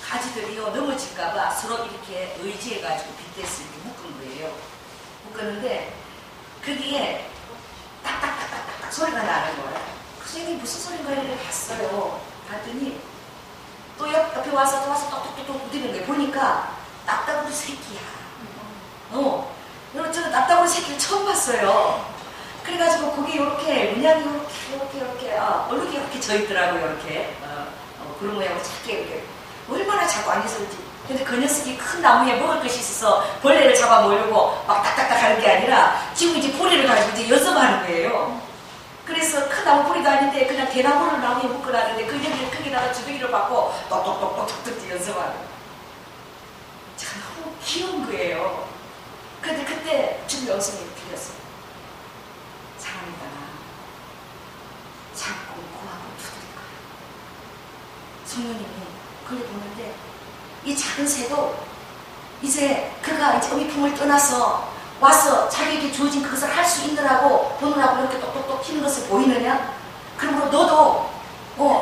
가지들이요 넘어질까봐 서로 이렇게 의지해가지고 빗대서 이렇게 묶은 거예요. 묶었는데 거기에 딱딱딱딱딱 소리가 나는 거예요. 선생님이 무슨 소린가 이렇게 봤어요. 봤더니 또 옆에 와서 똑똑똑똑 부딪히는 거예요. 보니까 딱딱우리 새끼야. 여러분 저는 딱딱우리 새끼를 처음 봤어요. 그래가지고 거기 이렇게 문양이 이렇게 얼룩이 이렇게 져 있더라고요. 이렇게 그런 모양으로 작게 이렇게 얼마나 자꾸 안 있었는지. 근데 그 녀석이 큰 나무에 먹을 것이 있어서 벌레를 잡아먹으려고 막 딱딱딱 하는 게 아니라 지금 이제 포리를 가지고 이제 연습하는 거예요. 그래서 큰 나무 포리도 아닌데 그냥 대나무를 나무에 묶어놨는데 그 얘기를 거기다가 주둥이를 받고 똑똑똑똑똑 연습하는 거예요. 참 너무 귀여운 거예요. 근데 그때 주변 영성이 들렸어요. 사랑이다. 작고 고하고 두드리고. 성령님이 그걸 보는데 이 작은 새도 이제 그가 이제 어미품을 떠나서 와서 자기에게 주어진 그것을 할 수 있느라고 보느라고 이렇게 똑똑똑 튀는 것을 보이느냐? 그러므로 너도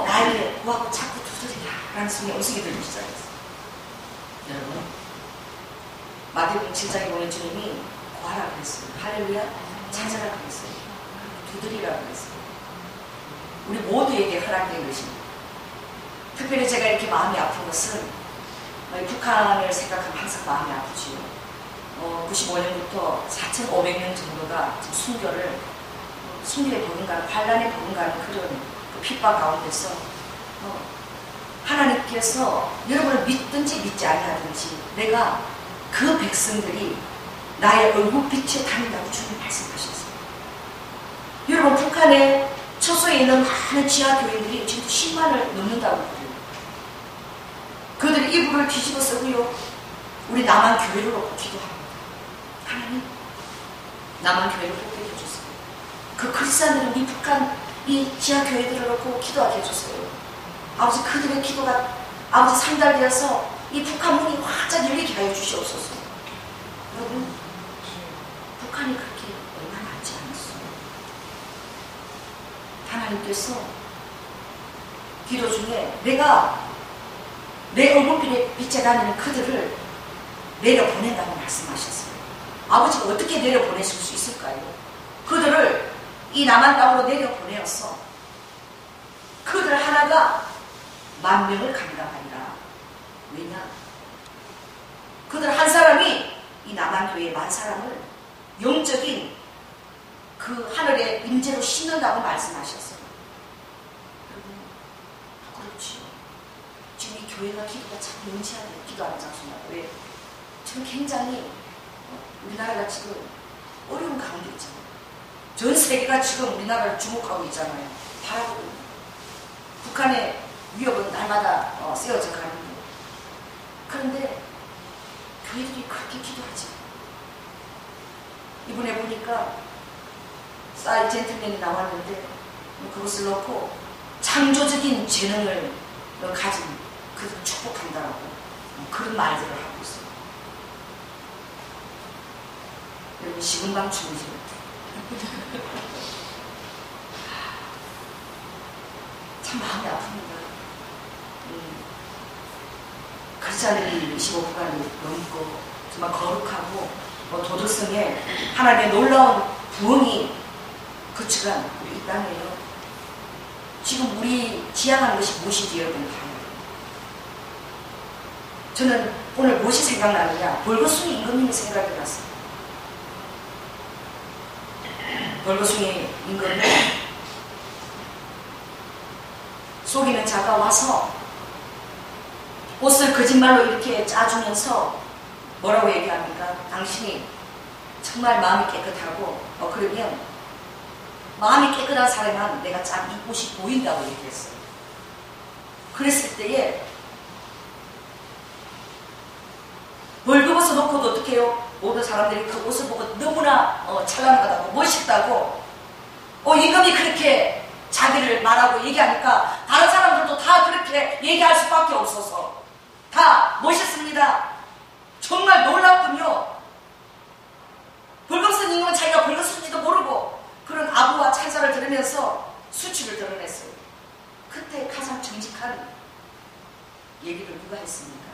나에게 고하고 자꾸 두드리라 라는 성의 음성이 들리기 시작했어요. 여러분 마태복음 7장에 보면 주님이 고하라 그랬어요. 할렐루야 찾아라 그랬어요. 두드리라 그랬어요. 우리 모두에게 허락된 것입니다. 특별히 제가 이렇게 마음이 아픈 것은 북한을 생각하면 항상 마음이 아프지요. 95년부터 4,500명 정도가 순교에 버금가는 반란에 버금가는 그런 그 핍박 가운데서 하나님께서 여러분을 믿든지 믿지 않냐든지 내가 그 백성들이 나의 얼굴빛에 다닌다고 주님 말씀하셨어요. 여러분 북한에 처소에 있는 많은 지하교회들이 지금 10만을 넘는다고 그래요. 그들이 이불을 뒤집어 쓰고요. 우리 남한 교회를 놓고 기도합니다. 하나님 남한 교회를 복되게 해주세요. 그 크리스찬들은 우리 북한 이 지하교회들을 놓고 기도하게 해주세요. 아버지 그들의 기도가 아버지 상달되어서 이 북한 문이 활짝 열리게 하여 주시옵소서. 여러분 북한이 그렇게 얼마 남지 않았어요. 하나님께서 기도 중에 내가 내 얼굴빛에 다니는 그들을 내려보낸다고 말씀하셨어요. 아버지가 어떻게 내려보내실 수 있을까요? 그들을 이 남한 땅으로 내려보내어서 그들 하나가 10,000명을 감당하리라. 왜냐? 그들 한 사람이 이 남한 교회의 10,000사람을 영적인 그 하늘의 임재로 심는다고 말씀하셨어요. 여러분 그렇지요. 지금 이 교회가 기도가 참 명치하게 기도하는 장소입니다. 왜? 지금 굉장히 우리나라가 지금 어려운 가운데 있잖아요. 전 세계가 지금 우리나라를 주목하고 있잖아요. 바라보고 북한의 위협은 날마다 세워져 가는데 그런데 교회들이 그렇게 기도하지. 이번에 보니까 사이 젠틀맨이 나왔는데 그것을 놓고 창조적인 재능을 가진 그들을 축복한다라고 그런 말들을 하고 있어요. 여러분 시금방춤이죠. 참 마음이 아픕니다. 크리스찬들이 25%가 넘고 정말 거룩하고 도덕성에 하나님의 놀라운 부흥이 거쳐간 우리 이 땅이에요. 지금 우리 지향하는 것이 무엇인지 여러분 봐야 돼요. 저는 오늘 무엇이 생각나느냐? 벌거숭이 임금님이 생각이 났어요. 벌거숭이 임금님 속이는 자가 와서 옷을 거짓말로 이렇게 짜주면서 뭐라고 얘기합니까? 당신이 정말 마음이 깨끗하고 그러면 마음이 깨끗한 사람은 내가 짠 이 옷이 보인다고 얘기했어요. 그랬을 때에 벌거벗어 놓고도 어떻게 해요? 모든 사람들이 그 옷을 보고 너무나 찬란하다고 멋있다고 임금이 그렇게 자기를 말하고 얘기하니까 다른 사람들도 다 그렇게 얘기할 수밖에 없어서 다 멋있습니다. 정말 놀랍군요. 벌거벗은 임금은 자기가 벌거벗은지도 모르고 그런 아부와 찬사를 들으면서 수치를 드러냈어요. 그때 가장 정직한 얘기를 누가 했습니까?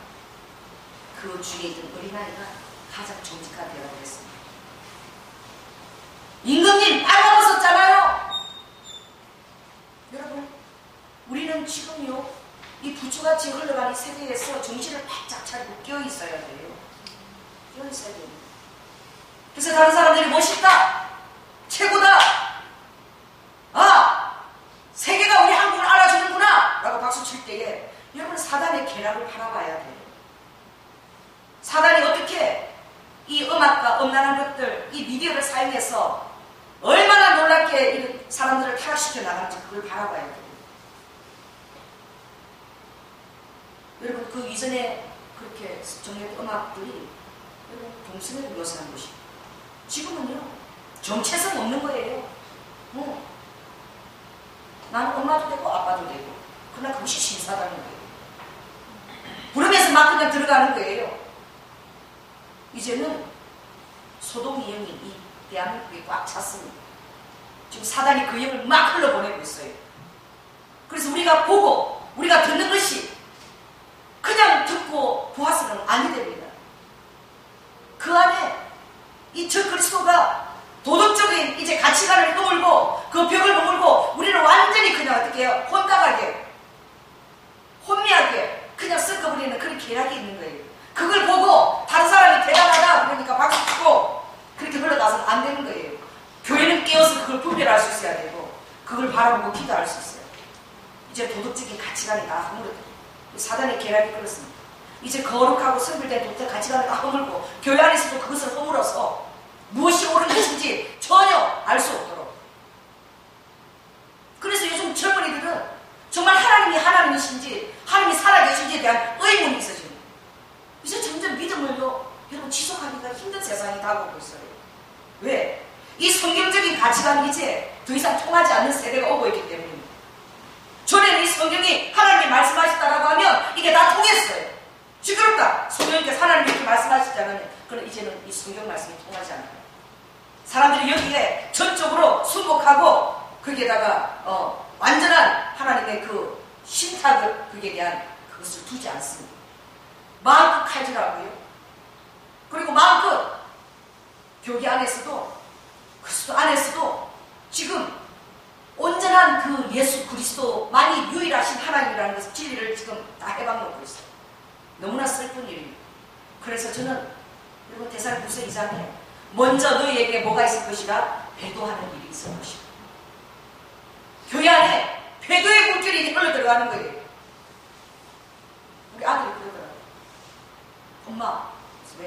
그 주위에 있던 어린아이가 가장 정직한 대답을 했습니다. 임금님 빨가벗었잖아요. 여러분, 우리는 지금요 이 부추같이 흘러가는 세계에서 정신을 바짝 차리고 깨어있어야 돼요. 깨어있어야 돼요. 그래서 다른 사람들이 멋있다, 최고다, 아 세계가 우리 한국을 알아주는구나 라고 박수 칠 때에 여러분 사단의 계략을 바라봐야 돼요. 사단이 어떻게 이 음악과 음란한 것들, 이 미디어를 사용해서 얼마나 놀랍게 이 사람들을 타락시켜 나가는지 그걸 바라봐야 돼요. 여러분 그 이전에 그렇게 정했던 음악들이 여러분 동성애를 묘사한 것이고 지금은요 정체성 없는 거예요. 나는 엄마도 되고 아빠도 되고 그러나 그것이 신사다는 거예요. 부르면서 막 그냥 들어가는 거예요. 이제는 소돔 이형이 이 대한민국에 꽉 찼습니다. 지금 사단이 그 영을 막 흘러보내고 있어요. 그래서 우리가 보고 우리가 듣는 것이 그냥 듣고 보아서는 아니 됩니다. 그 안에 이 적그리스도가 도덕적인 이제 가치관을 허물고 그 벽을 허물고 우리는 완전히 그냥 어떻게 해요? 혼탁하게 혼미하게 그냥 섞어버리는 그런 계략이 있는 거예요. 그걸 보고 다른 사람이 대단하다 그러니까 박수 치고 그렇게 흘러가서는 안 되는 거예요. 교회는 깨어서 그걸 분별할 수 있어야 되고 그걸 바라보고 기도할 수 있어요. 이제 도덕적인 가치관이 다 허물어요. 사단의 계략이 그렇습니다. 이제 거룩하고 선별된 도덕 가치관을 다 허물고 교회 안에서도 그것을 허물어서 무엇이 옳은 것인지 전혀 알 수 없도록. 그래서 요즘 젊은이들은 정말 하나님이 하나님이신지 하나님이 살아계신지에 대한 의문이 있어집니다. 이제 점점 믿음을요 여러분 지속하기가 힘든 세상이 다가오고 있어요. 왜? 이 성경적인 가치관이 이제 더 이상 통하지 않는 세대가 오고 있기 때문입니다. 전에는 이 성경이 하나님이 말씀하셨다라고 하면 이게 다 통했어요. 시끄럽다. 성경님께서 하나님이 이렇게 말씀하시잖아요. 그럼 이제는 이 성경 말씀이 통하지 않아요. 사람들이 여기에 전적으로 순복하고 거기에다가 완전한 하나님의 그 신탁을 거기에 대한 그것을 두지 않습니다. 마음껏 칼질하고요. 그리고 마음껏 교회 안에서도 그리스도 안에서도 지금 온전한 그 예수 그리스도만이 유일하신 하나님이라는 것을 진리를 지금 다 해방놓고 있어요. 너무나 슬픈 일입니다. 그래서 저는 여러분 데살로니가서 2장에 먼저 너희에게 뭐가 있을 것이라? 배도하는 일이 있을 것이다. 교회 안에 배도의 물결이 흘러 들어가는 거예요. 우리 아들이 그러더라고요. 엄마, 왜?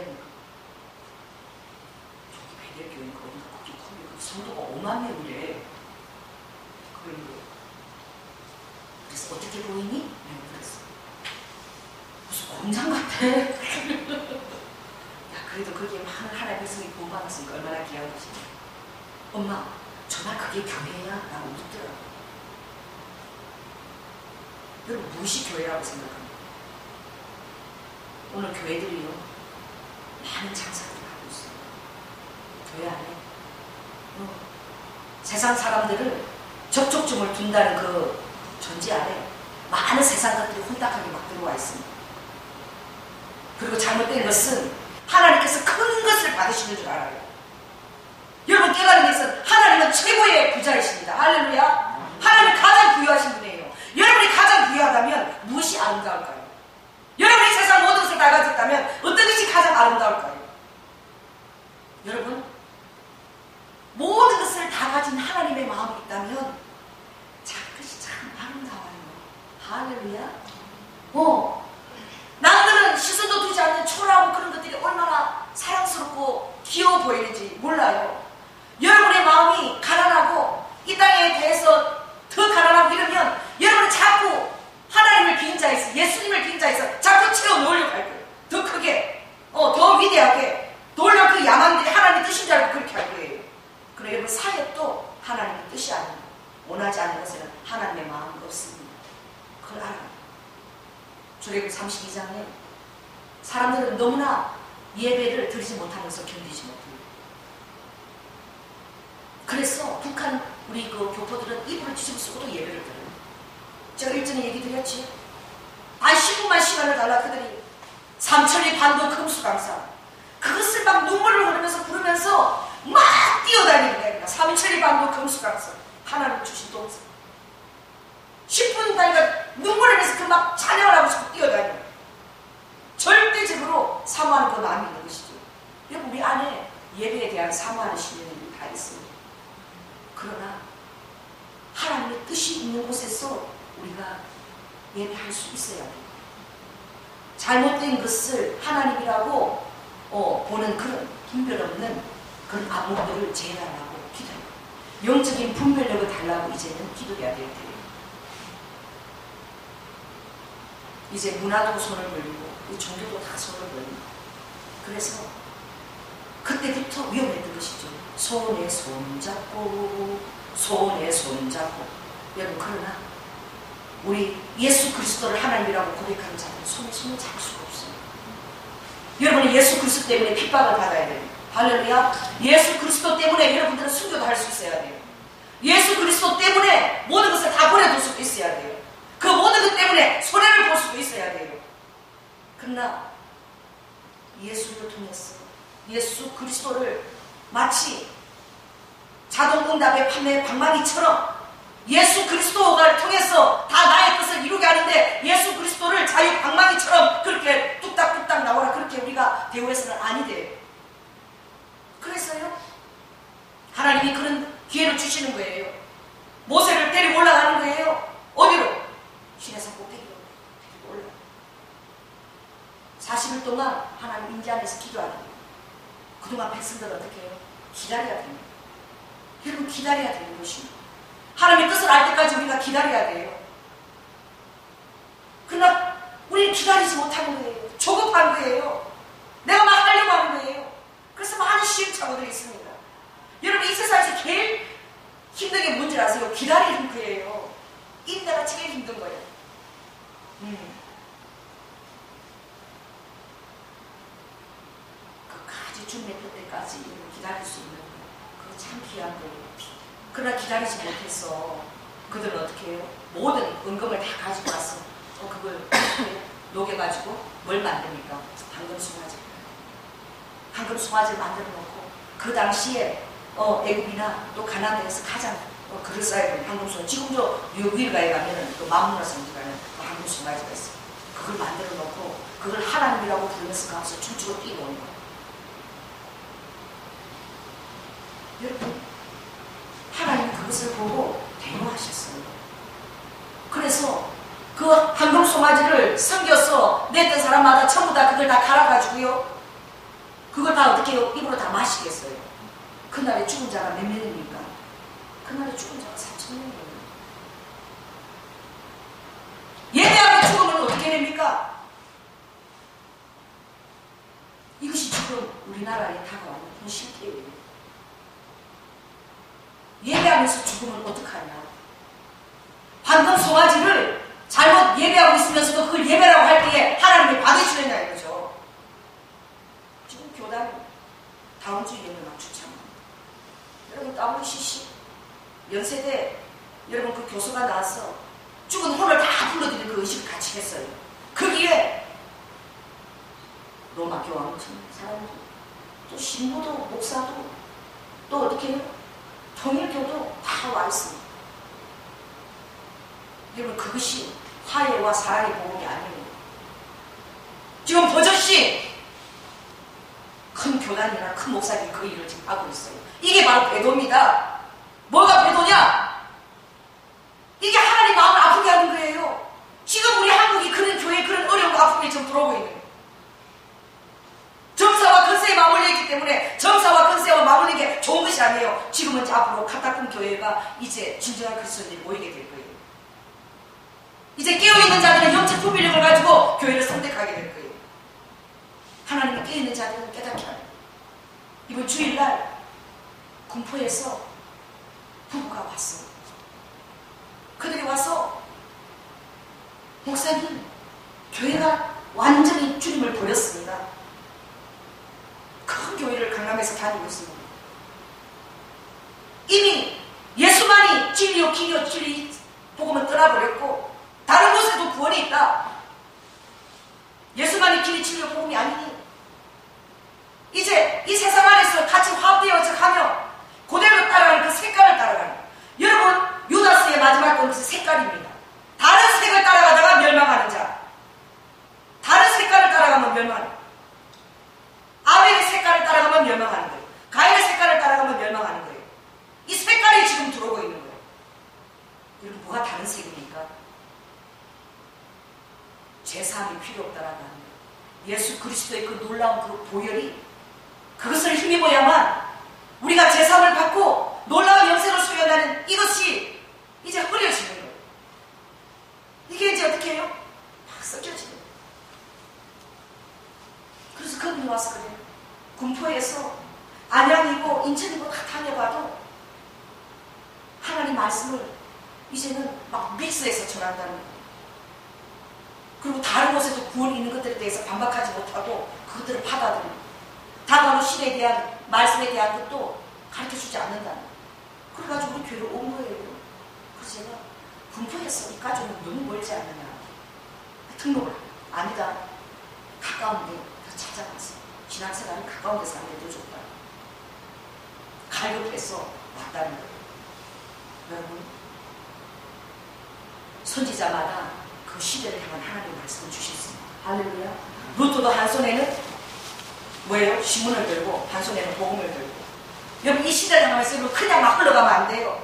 저기 배대교회가 어디가 그렇게 커요? 그 성도가 5만 명이래. 그러는 거예요. 그래서 어떻게 보이니? 내가 그랬어. 무슨 공장 같아. 야, 그래도 거기에 많은 하나님의 백성이 구원받았으니까 얼마나 귀한 것이냐. 엄마, 정말 그게 교회야? 라고 묻더라고요. 여러분, 무엇이 교회라고 생각합니다? 오늘 교회들이요, 많은 장사들을 하고 있어요. 교회 안에. 세상 사람들을 접촉점을 둔다는 그 존재 안에 많은 세상 것들이 혼탁하게 막 들어와 있습니다. 그리고 잘못된 것은 하나님께서 큰 것을 받으시는 줄 알아요. 여러분 깨달은 것은 하나님은 최고의 부자이십니다. 할렐루야. 하나님은 가장 부유하신 분이에요. 여러분이 가장 부유하다면 무엇이 아름다울까요? 여러분이 세상 모든 것을 다 가졌다면 어떤 것이 가장 아름다울까요? 여러분 모든 것을 다 가진 하나님의 마음이 있다면 그것이 참 아름다워요. 할렐루야. 남들은 시선도 두지 않는 초라하고 그런 것들이 얼마나 사랑스럽고 귀여워 보이는지 몰라요. 여러분의 마음이 가난하고 이 땅에 대해서 더 가난하고 이러면 여러분은 자꾸 하나님을 빙자해서 예수님을 빙자해서 자꾸 채워 넣으려고 할 거예요. 더 크게 더 위대하게 놀라운 그 야만들이 하나님의 뜻인 줄 알고 그렇게 할 거예요. 그러나 여러분 사역도 하나님의 뜻이 아닙니다. 원하지 않는 것에는 하나님의 마음이 없습니다. 그걸 알아요. 출애굽 32장에 사람들은 너무나 예배를 드리지 못하는 것을 견디지 못해요. 그래서 북한 우리 그 교포들은 이불을 뒤집어 쓰고도 예배를 드려요. 제가 일전에 얘기 드렸지. 10분만 시간을 달라 그들이 삼천리 반도 금수강산 그것을 막 눈물을 흘리면서 부르면서 막 뛰어다니는 거야. 삼천리 반도 금수강산 하나님 주신 동산 10분 다니까 눈물을 흘리면서 그 막 찬양을 하고 싶고 뛰어다니는 절대적으로 사모하는 그 마음이 있는 것이죠. 여러분 우리 안에 예배에 대한 사모하는 심령이 다 있습니다. 그러나 하나님의 뜻이 있는 곳에서 우리가 예배할 수 있어야 돼요. 잘못된 것을 하나님이라고 보는 그런 분별없는 그런 암호들을 제해달라고 기도해요. 영적인 분별력을 달라고 이제는 기도해야 될 때예요. 이제 문화도 손을 벌리고 종교도 다 손을 벌리고 그래서 그때부터 위험했던 것이죠. 손에 손잡고 손에 손잡고 여러분 그러나 우리 예수 그리스도를 하나님이라고 고백하는 자들은 손에 손을 잡을 수가 없어요. 여러분은 예수 그리스도 때문에 핍박을 받아야 돼요. 할렐루야. 예수 그리스도 때문에 여러분들은 순교도 할 수 있어야 돼요. 예수 그리스도 때문에 모든 것을 다 버려둘 수도 있어야 돼요. 그 모든 것 때문에 손해를 볼 수도 있어야 돼요. 그러나 예수를 통해서 예수 그리스도를 마치 자동응답의 판매 방망이처럼 예수 그리스도를 통해서 다 나의 뜻을 이루게 하는데 예수 그리스도를 자유 방망이처럼 그렇게 뚝딱뚝딱 나오라 그렇게 우리가 대우해서는 아니돼요. 그래서요 하나님이 그런 기회를 주시는 거예요. 모세를 데리고 올라가는 거예요. 어디로? 시내산 꼭대기로 데리고 올라가요. 40일 동안 하나님 임재 안에서 기도하는 거예요. 그동안 백성들은 어떻게 해요? 기다려야 됩니다. 여러분 기다려야 되는 것입니다. 하나님의 뜻을 알 때까지 우리가 기다려야 돼요. 그러나 우리는 기다리지 못하는 거예요. 조급한 거예요. 내가 막 하려고 하는 거예요. 그래서 많은 시행착오들이 있습니다. 여러분 이 세상에서 제일 힘든 게 뭔지 아세요? 기다리는 거예요. 인내가 제일 힘든 거예요. 끝까지 주님의 뜻때까지 기다릴 수 있는 거예요. 그거 참 귀한 거예요. 그러나 기다리지 못해서 그들은 어떻게 해요? 모든 은금을 다 가지고 와서 그걸 녹여가지고 뭘 만듭니까? 황금 송아지. 황금 송아지를 만들어 놓고 그 당시에 애굽이나 또 가나안에서 가장 그럴싸했던 황금 송아지. 지금도 뉴욕일가에 가면은 그 만문화성지라는 황금 송아지가 있어요. 그걸 만들어 놓고 그걸 하나님이라고 부르면서 가서 춤추고 뛰고 오는 거예요. 여러분 하나님이 그것을 보고 대우하셨어요. 그래서 그 황금 송아지를 섬겨서 냈던 사람마다 전부 다 그걸 다 갈아가지고요. 그걸 다 어떻게 해요? 입으로 다 마시겠어요. 그날에 죽은 자가 몇 명입니까? 그날에 죽은 자가 4,000명이에요. 예배하고 죽으면 어떻게 됩니까? 이것이 지금 우리나라에 다가오는 현실이에요. 예배하면서 죽으면 어떡하냐. 황금 송아지를 잘못 예배하고 있으면서도 그걸 예배라고 할 때에 하나님이 받으시느냐 이거죠. 지금 교단이 다음 주 예배 막 추천합니다. 여러분 WCC 연세대 여러분 그 교수가 나와서 죽은 혼을 다 불러들이는 그 의식을 같이 했어요. 거기에 로마 교황 같은 사람도 또 신부도 목사도 또 어떻게 해요? 통일교도 다 와 있습니다. 여러분 그것이 화해와 사랑의 복음이 아니에요. 지금 버젓이 큰 교단이나 큰 목사님이 그 일을 지금 하고 있어요. 이게 바로 배도입니다. 뭐가 배도냐? 이게 하나님 마음을 아프게 하는 거예요. 지금 우리 한국이 그런 교회에 그런 어려움과 아픔이 지금 들어오고 있는 거예요. 정사와 근세에 맞물려 있기 때문에 정사와 근세와 맞물리는 게 좋은 것이 아니에요. 지금은 앞으로 카타콤 교회가 이제 진정한 그리스도인들이 모이게 될 거예요. 이제 깨어있는 자들은 영적 분별력을 가지고 교회를 선택하게 될 거예요. 하나님이 깨어있는 자들은 깨닫게 하는 거예요. 이번 주일날 군포에서 부부가 왔어요. 그들이 와서 목사님 교회가 완전히 주님을 버렸습니다. 큰 교회를 강남에서 다니고 있습니다. 이미 예수만이 진리요 길이요 진리 복음은 떠나버렸고 다른 곳에도 구원이 있다. 하나님의 길이 진리요 복음이 아니니 이제 이 세상 안에서 같이 화합되어 가며 그대로 따라가는 그 색깔을 따라가는 여러분 유다스의 마지막 것은 색깔입니다. 다른 색을 따라가다가 멸망하는 자, 다른 색깔을 따라가면 멸망하는 아벨의 색깔을 따라가면 멸망하는 거예요. 가인의 색깔을 따라가면 멸망하는 거예요. 이 색깔이 지금 들어오고 있는 거예요. 여러분 뭐가 다른 색입니까? 제사함이 필요 없다라는 거예요. 예수 그리스도의 그 놀라운 그 보혈이 그것을 힘입어야만 우리가 제사함을 받고 놀라운 영생을 소유한다는 이것이 이제 흐려지는 거예요. 이게 이제 어떻게 해요? 막 섞여지는 거예요. 그래서 그분이 와서 그래요. 군포에서 안양이고 인천이고 다 다녀봐도 하나님 말씀을 이제는 막 믹스해서 전한다는 거예요. 그리고 다른 곳에도 구원이 있는 것들에 대해서 반박하지 못하고 그것들을 받아들이고 다가오는 시대에 대한 말씀에 대한 것도 가르쳐주지 않는다는 거예요. 그래가지고 우리 교회로 온 거예요. 그래서 제가 군포에서 이 가족은 너무 멀지 않느냐 등록을 아니다. 가까운데 찾아갔어. 신앙생활은 가까운 데서 하는 게 더 좋다. 갈급해서 왔다는 거예요. 여러분 선지자마다 그 시대를 향한 하나님의 말씀을 주셨습니다. 할렐루야. 루트도 한 손에는 뭐예요? 신문을 들고 한 손에는 복음을 들고. 여러분 이 시대를 향해서 여러분 그냥 막 흘러가면 안 돼요.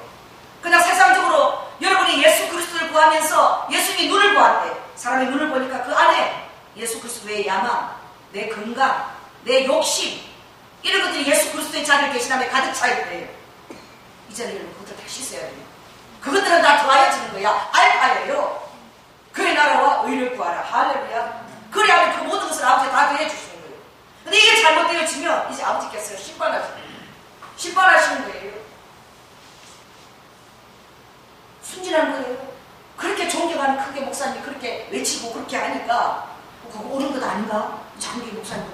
그냥 세상적으로 여러분이 예수 그리스도를 구하면서 예수님이 눈을 보았대. 사람이 눈을 보니까 그 안에 예수 그리스도의 야망, 내 건강, 내 욕심 이런 것들이 예수 그리스도의 자리를 계시다면 가득 차 있대요. 이제는 여러분 그것들 다 씻어야 돼요. 그것들은 다 더하여지는 거야. 알파예요. 그의 나라와 의를 구하라. 할렐루야. 그래 하면 그 모든 것을 아버지가 다 더해 주시는 거예요. 근데 이게 잘못되어지면 이제 아버지께서 심판하시는 거예요. 순진한 거예요. 그렇게 존경하는 크게 목사님이 그렇게 외치고 그렇게 하니까 그거 옳은 것 아닌가? 장기 목사님,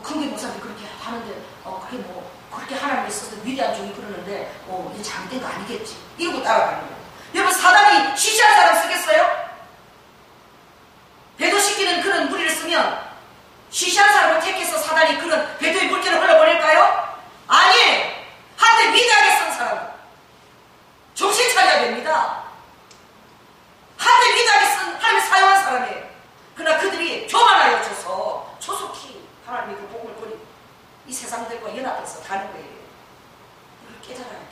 큰게 목사님이 그렇게 하는데 그게 그렇게 하나님이 있어서 위대한 종이 그러는데 이게 잘못된 거 아니겠지. 이러고 따라가는 거예요. 여러분 사단이 시시한 사람 쓰겠어요? 배도시키는 그런 무리를 쓰면 시시한 사람을 택해서 사단이 그런 배도의 물결을 흘러보낼까요? 아니에요. 한때 위대하게 쓴 사람 정신 차려야 됩니다. 한때 위대하게 쓴 하나님이 사용한 사람이에요. 그러나 그들이 교만하여 져서 조속히 하나님의 그 복음을 버리고 이 세상들과 연합해서 가는 거예요. 이걸 깨달아야 돼요.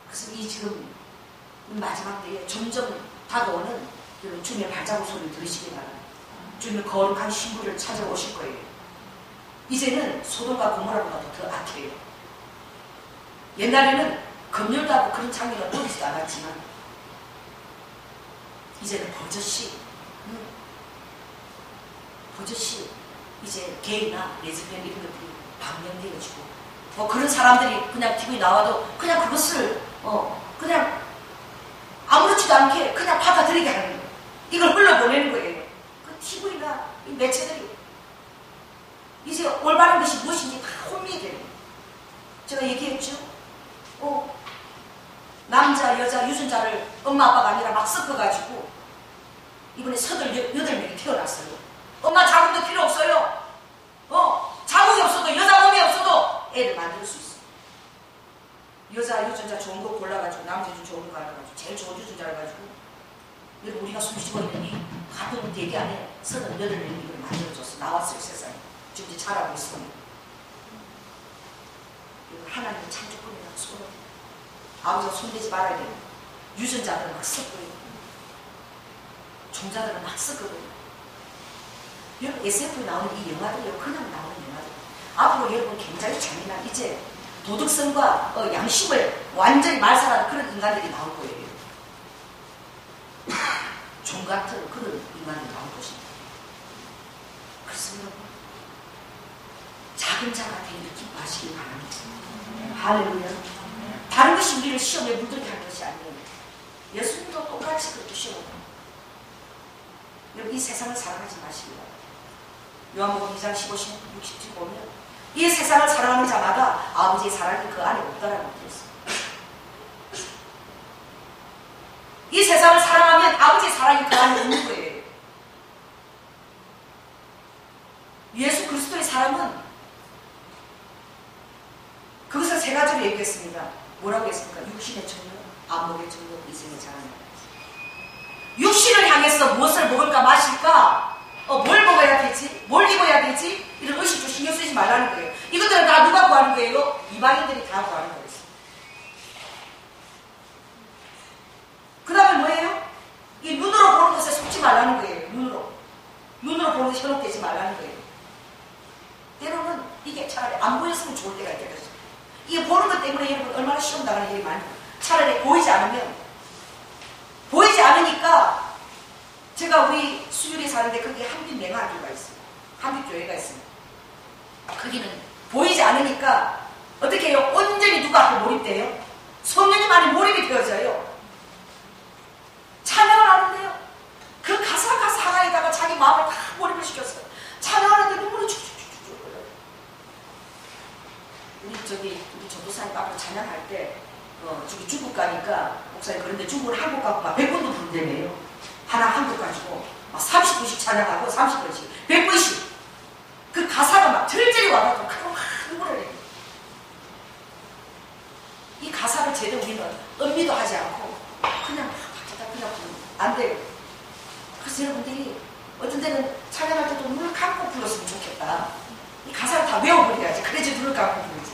그래서 이 지금 마지막 때에 점점 다가오는 주님의 발자국 소리를 들으시기 바랍니다. 주님의 거룩한 신부를 찾아오실 거예요. 이제는 소돔과 고모라보다도 더 악해요. 옛날에는 검열도 하고 그런 장면을 보이지도 않았지만 이제는 버젓이 이제 게이나 레즈비언 이런 것들이 방영되어지고 그런 사람들이 그냥 TV에 나와도 그냥 그것을 그냥 아무렇지도 않게 그냥 받아들이게 하는 거예요. 이걸 흘러보내는 거예요. 그 TV나 이 매체들이 이제 올바른 것이 무엇인지 다 혼미해야 돼요. 제가 얘기했죠. 남자, 여자, 유전자를 엄마, 아빠가 아니라 막 섞어가지고 이번에 38명이 태어났어요. 엄마 자궁도 필요 없어요. 자궁이 없어도 여자 몸이 없어도 애를 만들 수 있어요. 여자 유전자 좋은 거 골라가지고 남자 유전자 좋은 거 골라가지고 제일 좋은 유전자를 가지고 여러분 우리가 숨쉬고 있는 이 같은 대기 안에 38명이 이걸 만들어줬어. 나왔어요 세상에. 지금 이제 자라고 있습니다. 하나님의 창조권이라고 손을 아버지가 손대지 말아야 돼요. 유전자들은 막 섞어요. 종자들은 막 섞어요. 여러분 SF에 나오는 이 영화들이요 그냥 나오는 영화들. 앞으로 여러분 굉장히 잔인한 이제 도덕성과 양심을 완전히 말살하는 그런 인간들이 나올 거예요. 종 같은 그런 인간들이 나올 것입니다. 그래서 여러분 작은 자가 되는 기뻐하시기 바랍니다. 할렐루야. 다른 것이 우리를 시험에 물들게 하는 것이 아니에요. 예수님도 똑같이 그렇게 시험을 합니다. 여러분 이 세상을 사랑하지 마시기 바랍니다. 요한복음 2장 15, 60절 보면 이 세상을 사랑하는 자마다 아버지의 사랑이 그 안에 없다라고 되어 있습니다. 이 세상을 사랑하면 아버지의 사랑이 그 안에 없는 거예요. 예수 그리스도의 사람은 그것을 세 가지로 얘기했습니다. 뭐라고 했습니까? 육신의 정욕, 안목의 정욕, 이생의 자랑. 육신을 향해서 무엇을 먹을까 마실까? 뭘 먹어야 되지? 뭘 입어야 되지? 이런 의식도 신경 쓰지 말라는 거예요. 이것들은 다 누가 구하는 거예요? 이방인들이 다 구하는 거예요. 그 다음에 뭐예요? 이 눈으로 보는 것에 속지 말라는 거예요. 눈으로 보는 것에 현혹되지 말라는 거예요. 때로는 이게 차라리 안 보였으면 좋을 때가 있겠죠. 이게 보는 것 때문에 여러분 얼마나 시험 당하는 일이 많아요. 차라리 보이지 않으니까 제가 우리 수유리에 사는데 거기에 한빛맹학교가 있어요. 한빛교회가 있습니다. 거기는 보이지 않으니까 어떻게 해요? 온전히 누가 앞에 몰입돼요? 성령님 안에 몰입이 되어져요. 찬양을 하는데요. 그 가사 하나에다가 자기 마음을 다 몰입을 시켰어요. 찬양하는데 눈물이 쭉쭉쭉쭉 흘러요. 우리 전도사님 앞으로 찬양할 때 저기 중국 가니까 목사님 그런데 중국을 한국 가고 막 100번도 부른다며요. 하나 한국 가지고 막 30분씩 찬양하고 30번씩 100번씩 그 가사가 막 절절히 와가지고 막 눈물을 내요. 이 가사를 제대로 우리는 음미도 하지 않고 그냥 안 돼요. 그래서 여러분들이 어떤 때는 찬양할 때도 눈을 감고 불렀으면 좋겠다. 이 가사를 다 외워버려야지. 그래야지 눈을 감고 부르지.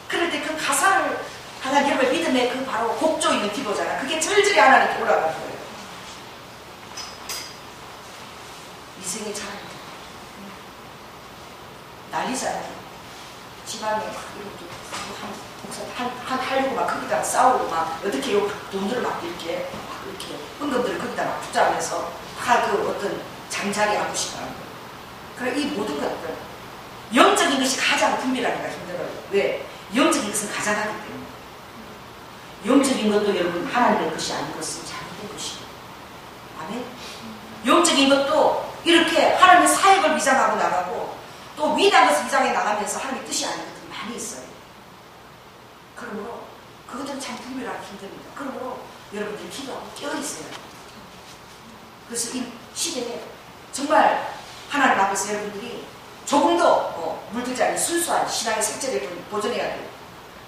그럴 때 그 가사를 하나님을 믿음의 그 바로 곡조 있는 기도잖아. 그게 절절히 하나님께 올라가는 거예요. 이생의 찬양. 난리잖아요. 집안에 막 이렇게 하려고 막 거기다가 싸우고 막 어떻게 요 돈들을 막 이렇게 은금들을 거기다 막 투자하면서 다 그 어떤 장자리 하고 싶어하는 거예요. 그래 이 모든 것들 영적인 것이 가장 분별하기가 힘들어요. 왜? 영적인 것은 가장하기 때문에. 영적인 것도 여러분 하나님의 것이 아닌 것은 잘못된 것이에요. 아멘? 영적인 것도 이렇게 하나님의 사역을 위장하고 나가고 또 위대한 것을 위장해 나가면서 하나님의 뜻이 아닌 것들이 많이 있어요. 그러므로 그것들은 참 분별하기 힘듭니다. 그러므로 여러분들이 기도하고 깨어있어요. 그래서 이 시대에 정말 하나님 앞에서 여러분들이 조금 더 물들지 않는 순수한 신앙의 색채를 좀 보존해야 돼요.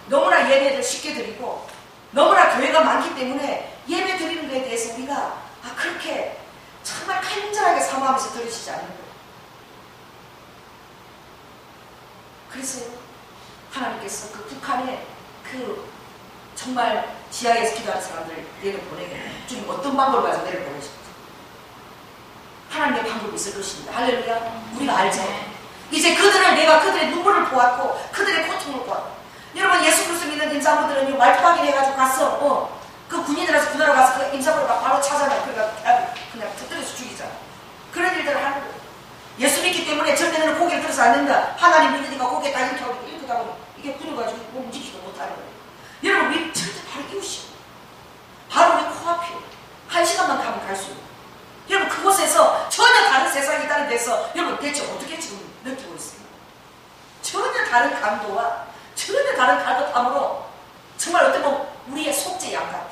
너무나 예배를 쉽게 드리고 너무나 교회가 많기 때문에 예배 드리는 것에 대해서 우리가 그렇게 정말 간절하게 사모하면서 들으시지 않는 거예요. 그래서 하나님께서 그 북한에 그 정말 지하에서 기도하는 사람들 내려보내게 주님 어떤 방법을 가지고 내려보내십니까? 하나님의 방법이 있을 것입니다. 할렐루야. 우리가 알죠. 이제 내가 그들의 눈물을 보았고 그들의 고통을 보았고 여러분 예수 그리스도 믿는 임산부들은 말투하게 해가지고 갔어. 그 군인들에서 군하러 가서 그 임산부를 바로 찾아내. 그냥 터뜨려서 죽이잖아. 그런 일들을 하는 거예요. 예수 믿기 때문에 절대는 고개를 들어서 안 된다. 하나님 믿으니까 고개 딱 이렇게 하고 이렇게 하고 이게 굳어가지고 움직이지도 못하는 거예요. 여러분 우리 절대 바로 이웃이요. 바로 우리 코앞이요. 1시간만 가면 갈 수 있는. 여러분 그곳에서 전혀 다른 세상이 있다는 데서 여러분 대체 어떻게 지금 느끼고 있어요? 전혀 다른 강도와 전혀 다른 갈급함으로 정말 어떻게 보면 우리의 속죄 양 같아.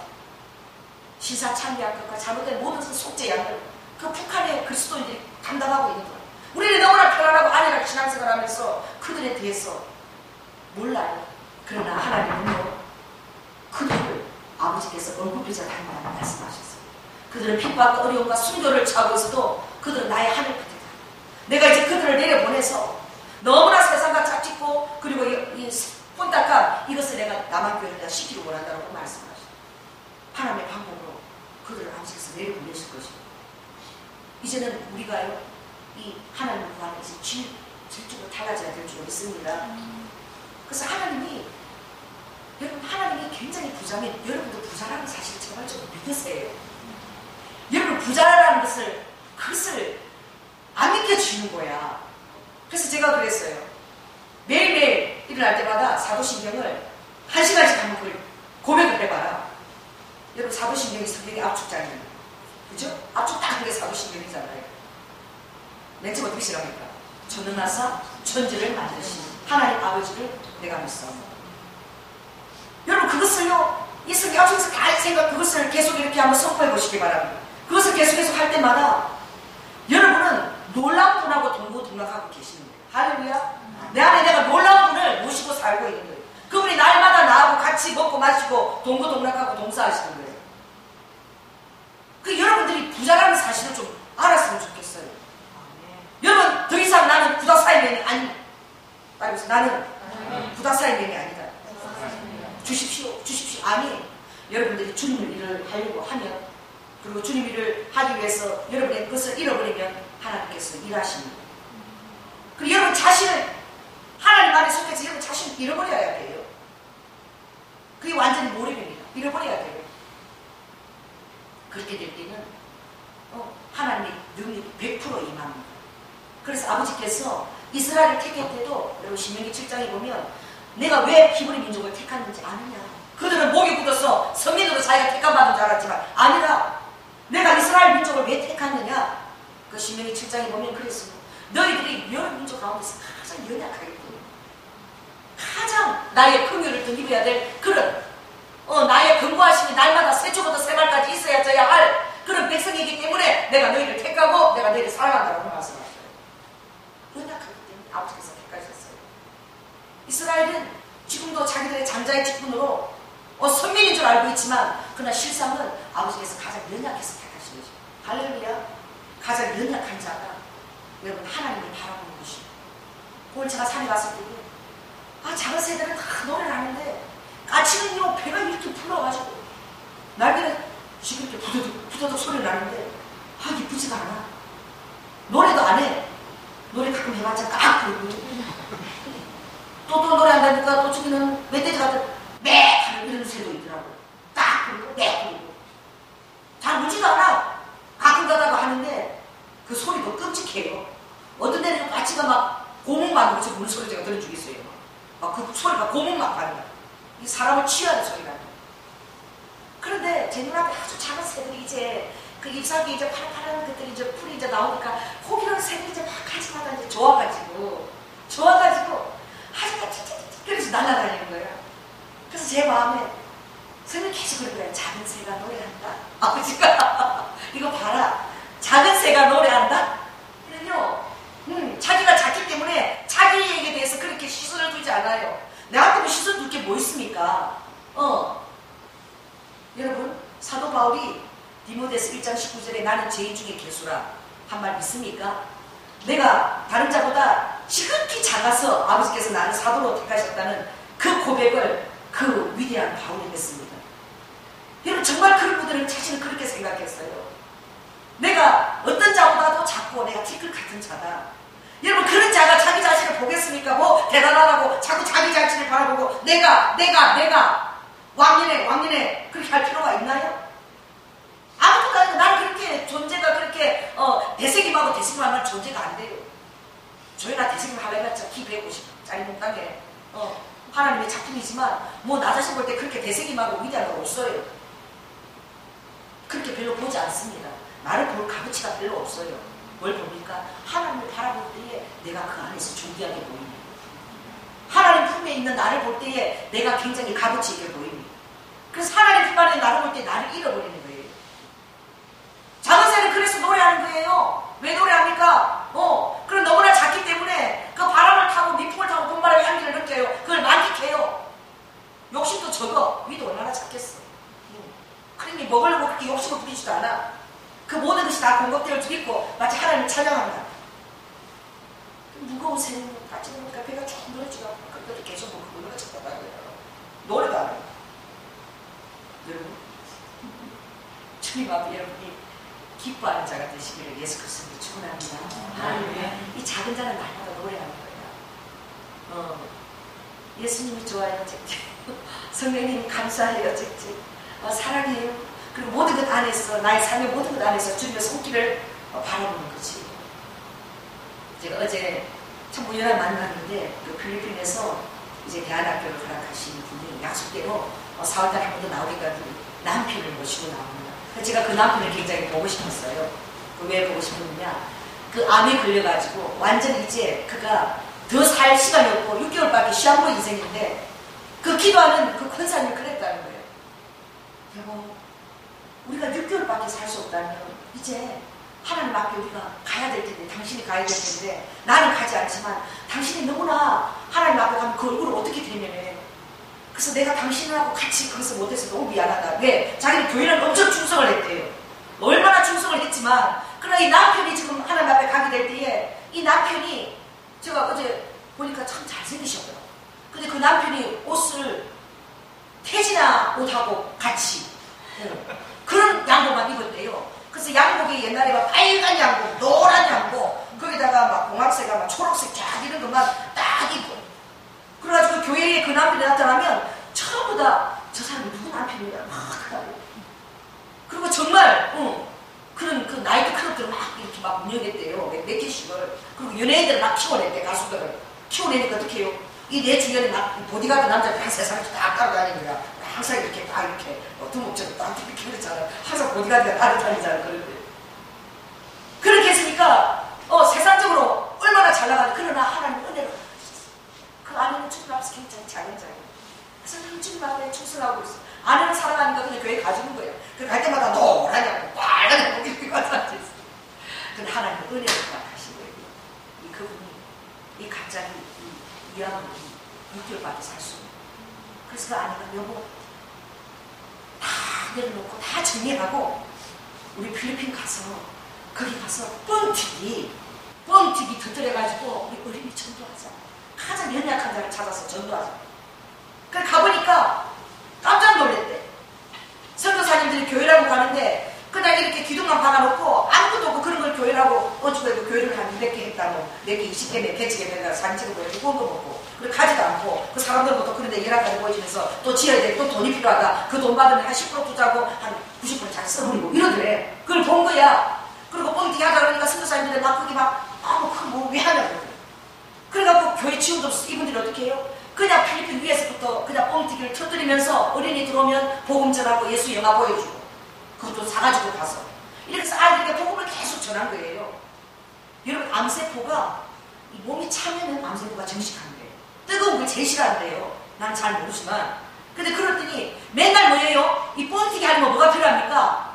시사참배한 것과 잘못된 모든 속죄 양들 그 북한의 그리스도인들이 감당하고 있는 거예요. 우리는 너무나 편안하고 안일하게 신앙생활 하면서 그들에 대해서 몰라요. 그러나 하나님은요 그들을 아버지께서 얼굴비자 닮아라고 말씀하셨어요. 그들은 핍박과 어려움과 순교를 차고 있어도 그들은 나의 하늘 끝이다. 내가 이제 그들을 내려보내서 너무나 세상과 짝짓고 그리고 이 혼탁한 이것을 내가 남한교회에다 시키고 원한다고 말씀하셨어요. 하나님의 방법으로 그들을 아버지께서 내려보내실 것입니다. 이제는 우리가요 이 하나님을 구하는 이제 질적으로 달라져야 될 줄 믿습니다. 그래서 여러분 하나님이 굉장히 부자면 여러분도 부자라는 사실을 제발 좀 믿으세요. 여러분 부자라는 그것을 안 믿겨주는 거야. 그래서 제가 그랬어요. 매일매일 일어날 때마다 사도신경을 1시간씩 한번 그걸 고백을 해봐라. 여러분 사도신경이 성경의 압축장이에요. 그죠? 압축 딱 그게 사도신경이잖아요. 맨 처음 어떻게 시작합니까? 전능하사 천지를 만드신 하나님 아버지를 내가 믿어. 여러분 그것을요 이 성경 앞에서 다 생각 그것을 계속 이렇게 한번 선포해 보시기 바랍니다. 그것을 계속해서 할 때마다 여러분은 놀라운 분하고 동고동락 동락하고 계시는 거예요. 할렐루야. 내 안에 내가 놀라운 분을 모시고 살고 있는 거예요. 그분이 날마다 나하고 같이 먹고 마시고 동거동락하고 동사하시는 거예요. 그 여러분들이 부자라는 사실을 좀 알았으면 좋겠어요. 여러분 더 이상 나는 구닥사의 맹이 아니다. 따라서 나는 구닥사의 맹이 아니다. 주십시오. 주십시오. 아니 여러분들이 주님의 일을 하려고 하면 그리고 주님 일을 하기 위해서 여러분의 것을 잃어버리면 하나님께서 일하십니다. 그리고 여러분 자신을 하나님 안에 속해서 여러분 자신을 잃어버려야 돼요. 그게 완전히 몰입입니다. 잃어버려야 돼요. 그렇게 될 때는 하나님의 능력이 100% 임합니다. 그래서 아버지께서 이스라엘을 택할 때도 여러분 신명기 7장에 보면 내가 왜 히브리 민족을 택했는지 아느냐. 그들은 목이 굳어서 성민으로 자기가 택함받은 줄 알았지만 아니라 내가 이스라엘 민족을 왜 택했느냐. 그 신명기 7장에 보면 그랬습니다. 너희들이 여러 민족 가운데서 가장 연약하겠고 가장 나의 긍휼을 덧입어야 될 그런 나의 근고하심이 날마다 새초부터 새말까지 있어야 할 그런 백성이기 때문에 내가 너희를 택하고 내가 너희를 사랑한다고 말씀하셨어요. 연약하기 때문에 아버지께서 택하셨어요. 이스라엘은 지금도 자기들의 장자의 직분으로 선민인 줄 알고 있지만 그러나 실상은 아버지께서 가장 연약해서 택하신 거죠. 할렐루야. 가장 연약한 자가 여러분 하나님을 바라보는 것이죠. 오늘 제가 산에 갔을 때 작은 새들은 다 노래를 하는데 까치는요 배가 이렇게 불러가지고 날개는 지금 이렇게 부더덕 소리를 나는데 이쁘지가 않아. 노래도 안 해. 노래 가끔 해봤자 딱 그러고 또 노래한다니까 또 저기는 멧돼지 같은 매 하는 이런 새도 있더라고. 딱 그러고 매 그러고 잘 울지도 않아. 가끔 가다가 하는데 그 소리도 끔찍해요. 어떤 데는 까치가 막 고문만 그렇죠. 우는 소리 제가 들어주겠어요. 그 소리가 고문만 받는다. 이 사람을 취하는 소리가. 그런데 제 눈앞에 아주 작은 새들이 이제 그 잎사귀 이제 파란 것들이 이제 풀이 이제 나오니까 거기로 새들이 이제 막 가지마다 이제 좋아가지고 아주 찌찌찌찌 그래서 날아다니는 거예요. 그래서 제 마음에 선생님 계속 그런 거예요. 작은 새가 노래한다. 아버지가 이거 봐라. 작은 새가 노래한다. 그러면요. 자기가 작기 때문에 자기에게 대해서 그렇게 시선을 두지 않아요. 내한테 시선 둘 게 뭐 있습니까? 여러분 사도 바울이 디모데서 1장 19절에 나는 죄인 중에 괴수라 한 말 믿습니까? 내가 다른 자보다 지극히 작아서 아버지께서 나를 사도로 택하셨다는 그 고백을 그 위대한 바울이 했습니다. 여러분 정말 그런 분들은 자신을 그렇게 생각했어요. 내가 어떤 자보다도 작고 내가 티끌 같은 자다. 여러분 그런 자가 자기 자신을 보겠습니까? 뭐 대단하다고 자꾸 자기 자신을 바라보고 내가 왕년에 그렇게 할 필요가 있나요? 아무것도 아니고 나는 그렇게 존재가 그렇게 대세김하고 대세김하면 존재가 안 돼요. 저희가 대세김 하려봤자 키 150짜리 몸땅에 하나님의 작품이지만 뭐 나 자신 볼 때 그렇게 대세김하고 위대한 건 없어요. 그렇게 별로 보지 않습니다. 나를 볼 값어치가 별로 없어요. 뭘 봅니까? 하나님을 바라볼 때에 내가 그 안에서 존귀하게 보입니다. 하나님 품에 있는 나를 볼 때에 내가 굉장히 값어치 있게 보입니다. 그래서 하나님 품 안에 나를 볼 때 나를 잃어버리는 거예요. 작은 새는 그래서 노래하는 거예요. 왜 노래합니까? 그럼 너무나 작기 때문에 그 바람을 타고 미풍을 타고 봄바람의 향기를 느껴요. 그걸 만끽해요. 욕심도 적어. 위도 얼마나 작겠어. 그러니 먹으려고 그렇게 욕심을 부리지도 않아. 그 모든 것이 다 공급되어 주겠고 마치 하나님을 찬양합니다. 무거운 새는 같이 보니까 배가 조금 늘어지고 그것도 계속 먹고 늘어졌다고 해요. 노래도 안 해요. 여러분 주님 앞에 여러분이 기뻐하는 자가 되시기를 예수 그리스도로 축원합니다. 이 작은 자는 날마다 노래하는 거예요. 예수님이 좋아요. 성령님 감사해요. 사랑해요. 그리고 모든 것 안에서 나의 삶의 모든 것 안에서 주님의 손길을 바라보는 거지. 제가 어제 참 우연한 만남인데 그 필리핀에서 이제 대안학교를 허락하신 분이 약속대로 4월달 한 번 더 나오니까 남편을 모시고 나옵니다. 제가 그 남편을 굉장히 보고 싶었어요. 왜 보고 싶었느냐? 그 암에 걸려가지고 완전 이제 그가 더 살 시간이 없고 6개월밖에 시한부 인생인데 그 기도하는 그 권사님이 그랬다는 거예요. 여보, 우리가 6개월밖에 살 수 없다면 이제 하나님 앞에 우리가 가야 될 텐데, 당신이 가야 될 텐데, 나는 가지 않지만 당신이 너무나 하나님 앞에 가면 그 얼굴을 어떻게 대면해. 그래서 내가 당신하고 같이 그것을 못해서 너무 미안하다. 왜? 자기는 교회는 엄청 충성을 했대요. 얼마나 충성을 했지만, 그러나 이 남편이 지금 하나님 앞에 가게 될 때에 이 남편이, 제가 어제 보니까 참 잘생기셨더라고요. 근데 그 남편이 옷을 태진아 옷하고 같이 그런 양복만 입었대요. 그래서 양복이 옛날에 막 빨간 양복, 노란 양복, 거기다가 막 공학새가 막 초록색 쫙 이런 것만 딱 입고, 그래가지고 교회에 그 남편이 나타나면 전부 다 저 사람이 누구 남편이냐 막 하고, 그리고 정말 그런 그 나이트 클럽들을 막 이렇게 막 운영했대요. 몇 개씩을. 그리고 연예인들을 막 키워냈대. 가수들을 키워내니까 어떻게 해요? 이 내 주변에 막 보디가드 남자들 한 3사람씩 다 따라다니는 거야. 항상 이렇게 다 이렇게 두목처럼 딱 이렇게 그랬잖아요. 항상 보디가드가 따라다니잖아요. 그런데 그렇게 했으니까 세상적으로 얼마나 잘 나가는데, 그러나 하나님 은혜로 그 아내는 주님 앞에서 굉장히 작은 자예요. 그래서 늘 주님 앞에 충성하고 있어. 아내는 사랑하니까 그냥 교회 가주는 거예요. 갈 때마다 노란 양복, 빨간 양복 이렇게 가서 앉아있어. 근데 하나님 은혜로 허락하신 거예요. 이 그분이 이 갑자기 이 아들이 6개월밖에 살 수 없는. 그래서 그 아내가 여보 다 내려놓고 다 정리하고 우리 필리핀 가서 거기 가서 뻥튀기 터뜨려가지고 우리 어린이 전도하자. 가장 연약한 자를 찾아서 전도하자. 그래 가보니까 깜짝 놀랐대. 선교사님들이 교회라고 가는데 그냥 이렇게 기둥만 박아놓고 아무것도 없고 그런 걸 교회라고 건축해도 교회를 한 200개 했다고 4개, 20개, 100개 찍어내다가 사진 찍어보고 구운 거 먹고 그리고 가지도 않고 그 사람들부터 그런데 열악하게 보여주면서 또 지어야 돼. 또 돈이 필요하다. 그 돈 받으면 한 10% 투자하고 한 90% 자기 써버리고 이러더래. 그걸 본 거야. 그리고 뻥튀기 하다 그러니까 선교사님들이 막 그게 막 왜 하냐고. 그래갖고 교회 지원도 없어. 이분들이 어떻게 해요? 그냥 필리핀 위에서부터 그냥 뻥튀기를 터뜨리면서 어린이 들어오면 복음 전하고 예수 영화 보여주고 그것도 사가지고 가서 이렇게 해서 아이들에게 복음을 계속 전한 거예요. 여러분 암세포가 이 몸이 차면은 암세포가 정식한대요. 뜨거운 걸 제일 싫어한대요. 난 잘 모르지만. 근데 그랬더니 맨날 뭐예요? 이 뻥튀기 하려면 뭐가 필요합니까?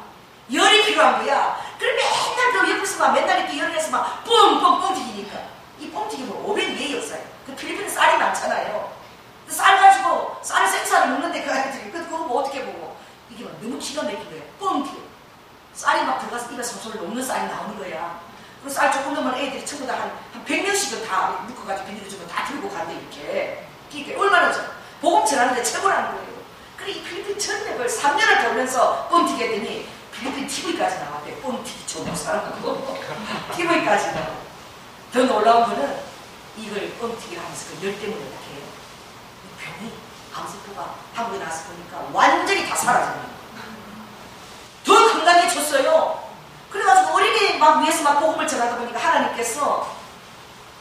열이 필요한 거야. 그럼 맨날 그 옆에서 막 맨날 이렇게 열을 해서 막 뻥뻥 뻥튀기니까 이 뻥튀기 뭐 500개 역사예요. 그 필리핀은 쌀이 많잖아요. 쌀 가지고 쌀을 생쌀을 먹는데 그 아이들이 그거 뭐 어떻게 보고 이게 막 너무 기가 막힌 거예요. 뻥튀기. 쌀이 막 들어가서 입에 솔솔 녹는 쌀이 나오는 거야. 그리고 쌀 조금 넣으면 애들이 전부 다 한 100명씩은 다 묶어가지고 비닐주면 다 들고 간대 이렇게. 이게 얼마나 복음 전하는데 최고라는 거예요. 그래 이 필리핀 전역을 3년을 돌면서 뻥튀기 했더니 필리핀 TV까지 나왔대. 뻥튀기 전국 사람하고 TV까지 나와. 더 놀라운 거는 이걸 뻥튀기를 하면서 그 열 때문에 어떻게 해요? 이 병이 암세포가 한국에 나와서 보니까 완전히 다 사라져요. 더 건강해졌어요. 그래가지고 어린이 막 위에서 막 복음을 전하다 보니까 하나님께서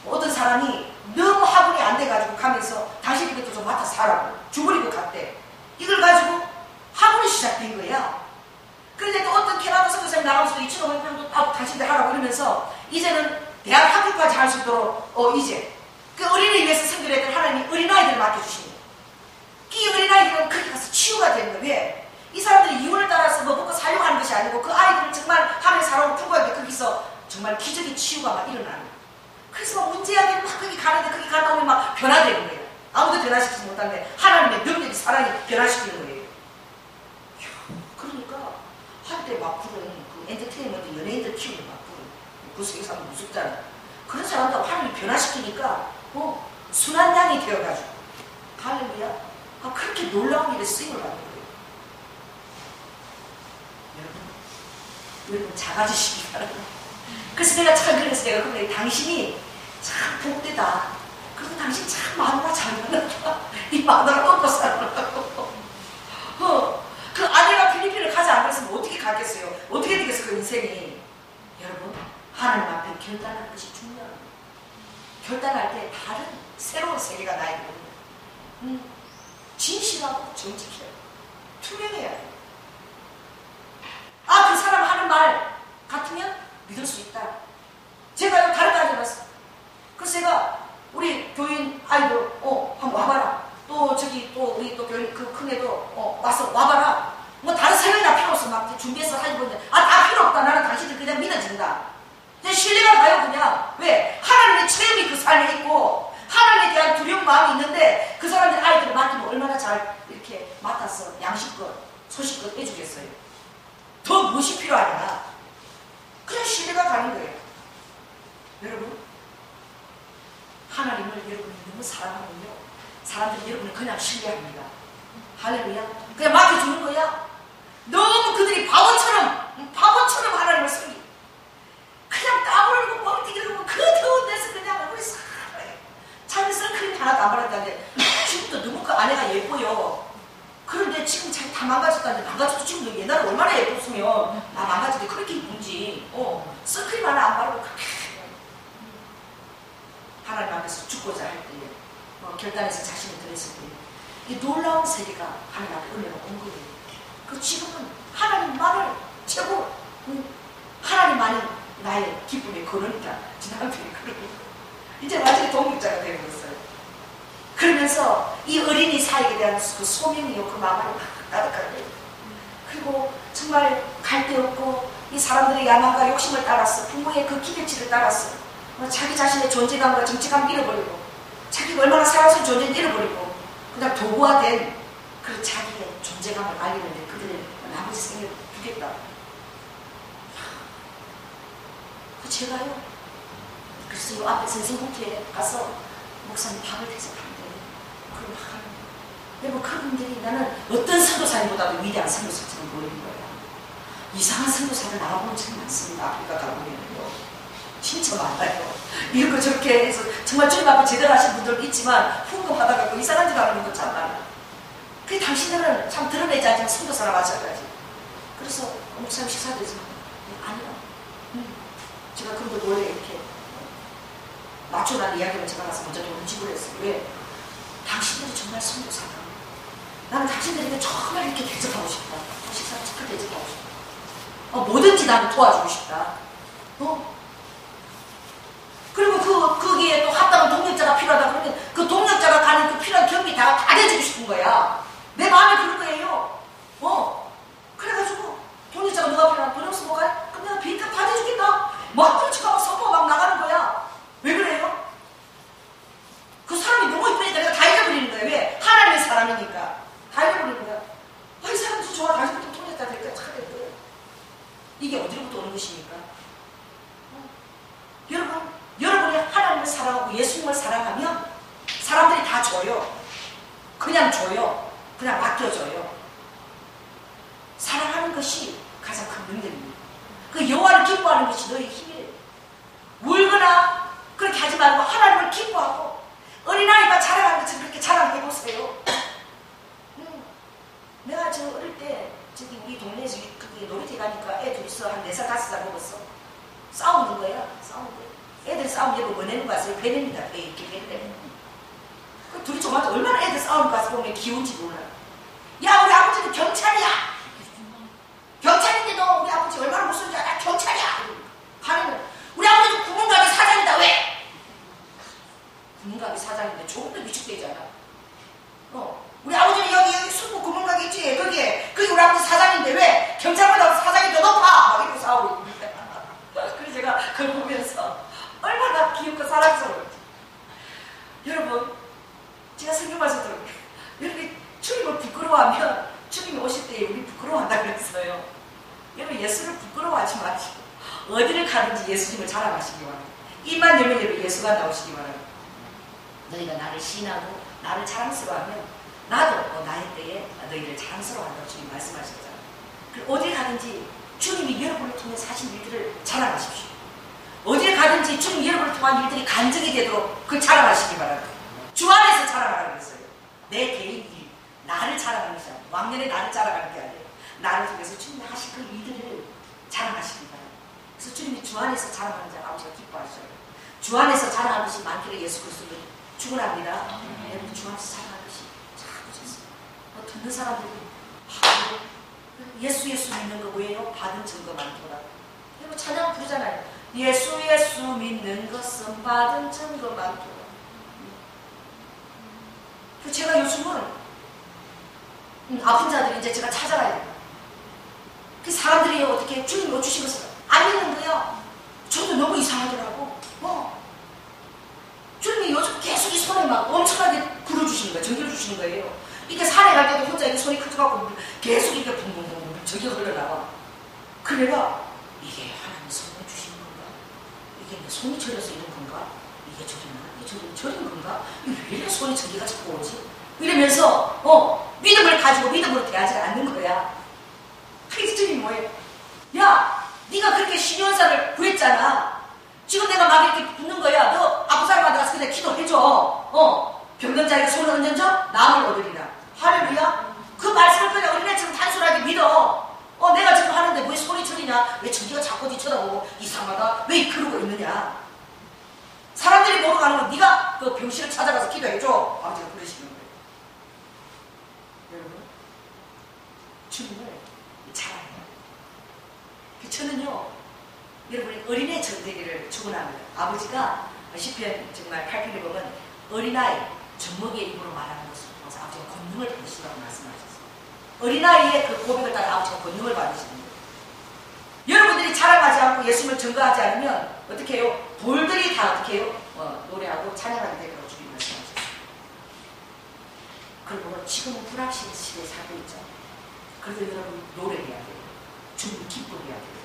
어떤 사람이 너무 화분이 안 돼가지고 가면서 당신 이것도 좀 맡아 사라고 주버리고 갔대. 이걸 가지고 화분이 시작된 거야. 그런데 또 어떤 캐나다 선교사님 나가면서 2,500명도 당신들 하라고 이러면서 이제는 대학 학교까지 할 수 있도록 이제 그 어린이를 위해서 선교를 했던 하나님이 어린아이들을 맡겨주신 거예요. 이 어린아이들은 거기 가서 치유가 되는 거예요. 왜? 이 사람들이 이혼을 따라서 뭐 먹고 살려고 하는 것이 아니고 그 아이들은 정말 하나님 사랑으로 풍부하게 거기서 정말 기적의 치유가 막 일어나는 거예요. 그래서 막 문제아들이 막 거기 가는데 거기 가다 보면 막 변화되는 거예요. 아무도 변화시키지 못하는데 하나님의 능력이 사랑이 변화시키는 거예요. 그러니까 한때 막 부른 그 엔터테인먼트 연예인들 키우는 막 부른 그 세상도 무섭잖아. 그런 사람들 하나님이 변화시키니까 순환당이 되어가지고 할렐루야. 그렇게 놀라운 일에 쓰임을 받는 거예요. 여러분 작아지시기 바랍니다. 그래서 내가 참 그래서 내가 그래 당신이 참 복되다. 그리고 당신 참 마누라 잘 만났다. 이 마누라 먹고 살아라고. 그 아내가 필리핀을 가지 않았으면 어떻게 갔겠어요? 어떻게 되겠어요? 그 인생이. 여러분 하나님 앞에 결단하는 것이 중요합니다. 결단할 때 다른 새로운 세계가 나에게 옵니다. 진실하고 정직해요. 투명해야 돼요. 그 사람 하는 말 같으면 믿을 수 있다. 제가 다른 거 가져봤어요. 그래서 제가 우리 교인 아이들 한번 와봐라. 또 저기 또 우리 또 교인 그 큰 애도 와서 와봐라. 뭐 다른 설명이 다 필요 없어. 막 준비해서 하는 건데 다 필요 없다. 나는 당신들 그냥 믿어진다. 무엇이 필요하냐? 그냥 신뢰가 가는 거예요. 여러분, 하나님을 여러분이 너무 사랑하면요, 사람들이 여러분을 그냥 신뢰합니다. 할렐루야. 그냥 맡겨주는 거야. 너무 그들이 바보처럼 하나님을 섬기. 그냥 땀 흘리고 뻥튀기 흘리고 그 더운 데서 그냥 얼굴이 살아요. 자기 선크림 하나도 안 바랐다는데 지금도 너무 그 아내가 예뻐요. 그런데 지금 자기 다 망가졌다는데, 망가져도 지금도 옛날에 얼마나 예뻤으면 나 망가질 때 그렇게 이쁜지. 선크림 하나 안 바르고 그렇게 하나님 앞에서 죽고자 할 때, 결단해서 자신을 드렸을 때, 이 놀라운 세계가 하나님 앞에 은혜가 온 거예요. 그 지금은 하나님만을 최고, 하나님만이 나의 기쁨의 근원이다. 지난번에 그러고 이제 완전히 독립자가 되어버렸어요. 그러면서 이 어린이 사역에 대한 그 소명이요, 그 마음을 따뜻하게. 그리고 정말 갈 데 없고 이 사람들의 야망과 욕심을 따랐어. 부모의 그 기대치를 따랐어. 자기 자신의 존재감과 정체감을 잃어버리고, 자기가 얼마나 사랑스러운 존재인지 잃어버리고, 그냥 도구화된 그 자기의 존재감을 알리는데 그들의 아버지 생을 주겠다. 그 제가요, 그래서 이 앞에 선생님께 가서 목사님 밥을 대접하는데, 그럼 여러분, 그분들이 나는 어떤 선교사님보다도 위대한 선교사처럼 보이는 거예요. 이상한 선교사를 나가보는 참 많습니다. 아프리카 가보면요. 진짜 많아요. 이렇게 저렇게 해서 정말 주님 앞에 제대로 하신 분들도 있지만 궁금하다가 이상한 줄 아는 것도 참 많아요. 그 당신들은 참 드러내지 않지만 선교사라 마찬가지. 그래서 목사님 식사되지 아니요. 제가 그분들 원래 이렇게 맞춰라는 이야기를 제가 가서 먼저 돈을 지불했어요. 왜? 당신들이 정말 선교사다. 나는 당신들에게 정말 이렇게 대접하고 싶다. 식사를 착하게 대접하고 싶다. 뭐든지 나는 도와주고 싶다. 그리고 거기에 또 합당한 동력자가 필요하다 그러면 그 동력자가 가는 그 필요한 경비 다 해주고 싶은 거야. 내 마음에 그런 거예요. 그래가지고 동력자가 누가 필요하나? 돈 없으면 뭐가? 그럼 내가 비행값 다 해주겠다. 막 그렇지가 막 선포 막 나가는 거야. 왜 그래요? 그 사람이 너무 이쁘니까 내가 다 잊어버리는 거야. 왜? 하나님의 사람이니까. 다 잃어버리는 거야. 이 사람도 좋아. 당신부터 통역자 될까? 착할 거야. 이게 어디로부터 오는 것입니까? 여러분이 하나님을 사랑하고 예수님을 사랑하면 사람들이 다 줘요. 그냥 줘요. 그냥 맡겨줘요. 사랑하는 것이 가장 큰 능력입니다. 그 여호와를 기뻐하는 것이 너의 힘이에요. 울거나 그렇게 하지 말고 하나님을 기뻐하고 어린아이가 자랑하는 것처럼 그렇게 자랑해보세요. 내가 저 어릴 때 저기 우리 동네에서 거기 놀이터 가니까 애 둘이서 한 4살 5살 먹었어. 싸우는 거야. 싸우는 거야. 애들 싸우면 여기 뭐 내는 거 아세요? 배냅니다. 배 이렇게 배내. 그 둘이 정말 얼마나 애들 싸우는 거 보면 기운지 몰라. 야, 우리 아버지는 경찰이야. 경찰인데도 우리 아버지 얼마나 무서운 줄 알아? 경찰이야. 하는 우리 아버지는 구멍가게 사장이다. 왜? 구멍가게 사장인데 조금 더 위축되잖아. 우리 아버지는 여기 수구 구멍가게 있지. 거기 우리 아버지 사장인데 왜? 경찰보다 사장이 더 높아. 막 이러고 싸우고 있는데. 그래서 제가 그걸 보면서 얼마나 귀엽고 사랑스러워요. 여러분, 제가 성경 말씀 들어볼게요. 여러분이 주님을 부끄러워하면 주님이 오실 때 우리 부끄러워한다고 그랬어요. 여러분, 예수를 부끄러워하지 마시고 어디를 가든지 예수님을 자랑하시기 바랍니다. 입만 열면 여러분 예수가 나오시기 바랍니다. 너희가 나를 시인하고 나를 자랑스러워하면 나도 나의 때에 너희를 자랑스러워한다고 주님 말씀하셨잖아요. 그리고 어딜 가든지 주님이 여러분을 통해서 하신 일들을 자랑하십시오. 어딜 가든지 주님 여러분을 통한 일들이 간증이 되도록 그걸 자랑하시기 바랍니다. 주 안에서 자랑하라고 그랬어요. 내 개인 일, 나를 자랑하는 것이 아니라 왕년에 나를 자랑하는 게 아니에요. 나를 통해서 주님이 하신 그 일들을 자랑하시기 바랍니다. 그래서 주님이 주 안에서 자랑하는 자 아버지가 기뻐하셔요. 주 안에서 자랑하는 것이 많기를 예수 그리스도는 축원합니다. 여러분, 주 안에서 자랑하는 것이 참 좋습니다. 듣는 사람들이 예수 믿는 거 뭐예요? 받은 증거 많더라. 여러분 찬양 부르잖아요. 예수 믿는 것은 받은 증거 많더라. 제가 요즘은 아픈 자들이 이제 제가 찾아가야 돼요. 그 사람들이 어떻게 주님이 주신 것을 안 믿는 거예요. 저도 너무 이상하더라고. 주님이 요즘 계속 이 손에 막 엄청나게 불어주시는 거예요. 전기를 주시는 거예요. 이렇게 산에 갈 때도 혼자 이렇게 손이 크져갖고 계속 이렇게 붕붕붕 전기가 흘러나와. 내가 이게 하나님 선물 주신 건가? 이게 내 손이 저려서 이런 건가? 이게 저리나? 이게 저린 건가? 이게 왜 이래 손이 저리가 자꾸 오지? 이러면서 믿음을 가지고 믿음으로 대하지 않는 거야. 크리스천이 뭐예요? 야, 네가 그렇게 신현사를 구했잖아. 지금 내가 막 이렇게 붙는 거야. 너 아픈 사람한테 가서 그냥 기도해줘. 병든 자에게 손을 얹어줘 남을 얻으리라. 할렐루야. 그 말씀을 그냥 어린애처럼 단순하게 믿어. 내가 지금 하는데 왜 손이 저리냐? 왜 저기가 자꾸 뒤쳐다보고 이상하다? 왜 그러고 있느냐? 사람들이 보러 가는 건 네가 그 병실을 찾아가서 기도해줘. 아버지가 그러시는 거예요. 여러분, 주님을 잘 알아요. 저는요, 여러분이 어린애 전되기를 축원합니다. 아버지가 시편 정말 8편에 보면 어린아이 젖먹이의 입으로 말하는 것을 통해서 아버지가 권능을 받으시라고 말씀하셨어요. 어린아이의 그 고백을 따라 아버지가 권능을 받으시는 거예요. 여러분들이 자랑하지 않고 예수님을 증거하지 않으면 어떻게 해요? 돌들이 다 어떻게 해요? 노래하고 찬양하게 될 거라고 주님 말씀하셨어요. 그리고 지금은 불확실한 시대에 살고 있죠. 그래서 여러분 노래해야 돼요. 주님 기쁨해야 돼요.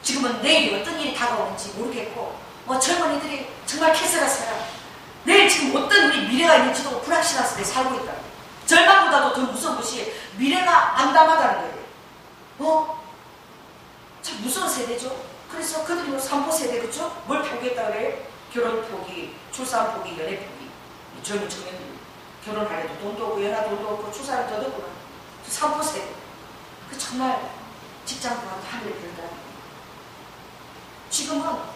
지금은 내일 어떤 일이 다가오는지 모르겠고 젊은이들이 정말 캐슬하세요. 내일 지금 어떤 우리 미래가 있는지도 불확실한 시대에 살고 있다. 절망보다도 더 무서운 것이 미래가 암담하다는 거예요. 참 무서운 세대죠. 그래서 그들이 뭐 산보 세대 그죠? 뭘 포기했다 그래요? 결혼 포기, 출산 포기, 연애 포기. 젊은 청년들이 결혼하려도 돈도 없고 연하 돈도 없고 출산을 더 듣고 산보 세대. 그 정말 직장 구하고 하늘에 별다. 지금은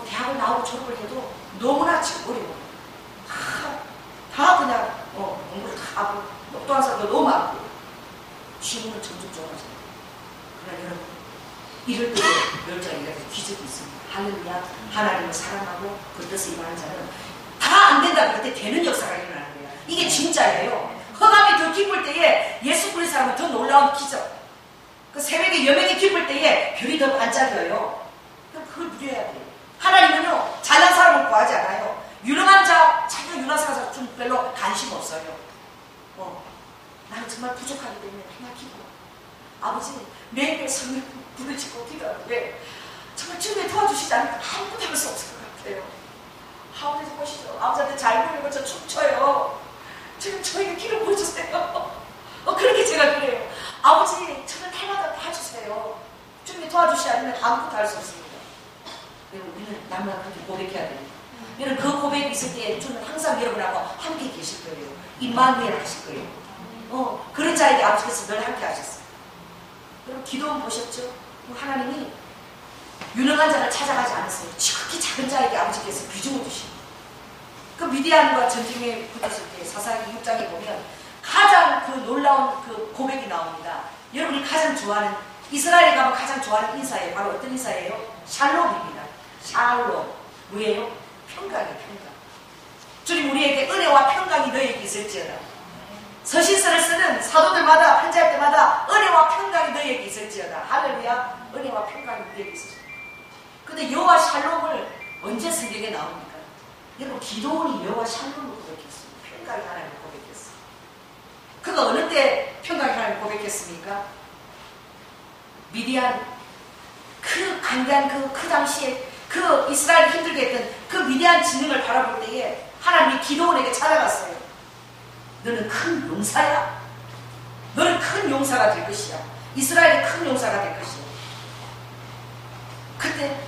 대학을 나오고 졸업을 해도 너무나 지금 어려워. 다 그냥 공부를 다 하고 똑똑한 사람도 너무 많고 지금은 점점 좋아져요. 그러나 여러분 이럴 때에 열정이 이렇게 기적이 있습니다. 할렐루야. 하나님을 사랑하고 그 뜻을 임하는 자는 다 안 된다 그럴 때 되는 역사가 일어나는 거야. 이게 진짜예요. 흑암이 더 깊을 때에 예수 그리스도 사람은 더 놀라운 기적. 그 새벽에 여명이 깊을 때에 별이 더 반짝여요. 그걸 누려야 돼요. 하나님은요 잘난 사람을 구하지 않아요. 유능한 자, 자기가 유능한 사람 좀 별로 관심 없어요. 나는 정말 부족하기 때문에 그냥 기도. 아버지 매일매일 성령 부르짖고 기도하는데 정말 주님이 도와주시지 않으면 아무것도 할 수 없을 것 같아요. 아버지 보시죠. 아버지한테 잘 보이고 저 춤춰요. 지금 저에게 길을 보여주세요. 그렇게 제가 그래요. 아버지 저를 해마다 봐주세요. 주님이 도와주시지 않으면 아무것도 할 수 없습니다. 우리는 남과 그렇게 고백해야 됩니다. 여러분 그 고백이 있을 때 주는 항상 여러분하고 함께 계실 거예요. 임마누엘 하실 거예요. 그런 자에게 아버지께서 늘 함께 하셨어요. 여러분 기도는 보셨죠? 하나님이 유능한 자를 찾아가지 않았어요. 지극히 작은 자에게 아버지께서 비중을 주십니다. 그 미디안과 전쟁에 붙었을 때 사사기 6장에 보면 가장 그 놀라운 그 고백이 나옵니다. 여러분이 가장 좋아하는 이스라엘에 가면 가장 좋아하는 인사예요. 바로 어떤 인사예요? 샬롬입니다. 샬롬. 뭐예요? 평강이에요. 평강. 주님 우리에게 은혜와 평강이 너에게 있을지어다. 서신서를 쓰는 사도들마다 편지할 때마다 은혜와 평강이 너에게 있을지어다. 할렐루야. 은혜와 평강이 우리에게 있을지어다. 근데 여호와 샬롬을 언제 성경에 나옵니까? 여러분 기도원이 여호와 샬롬을 고백했어요. 평강이 하나님을 고백했어요. 그가 어느 때 평강이 하나님을 고백했습니까? 미디안 그 강대한 그 당시에 그 이스라엘을 힘들게 했던 그 미디안 진영을 바라볼 때에 하나님이 기도원에게 찾아갔어요. 너는 큰 용사야. 너는 큰 용사가 될 것이야. 이스라엘이 큰 용사가 될 것이야. 그때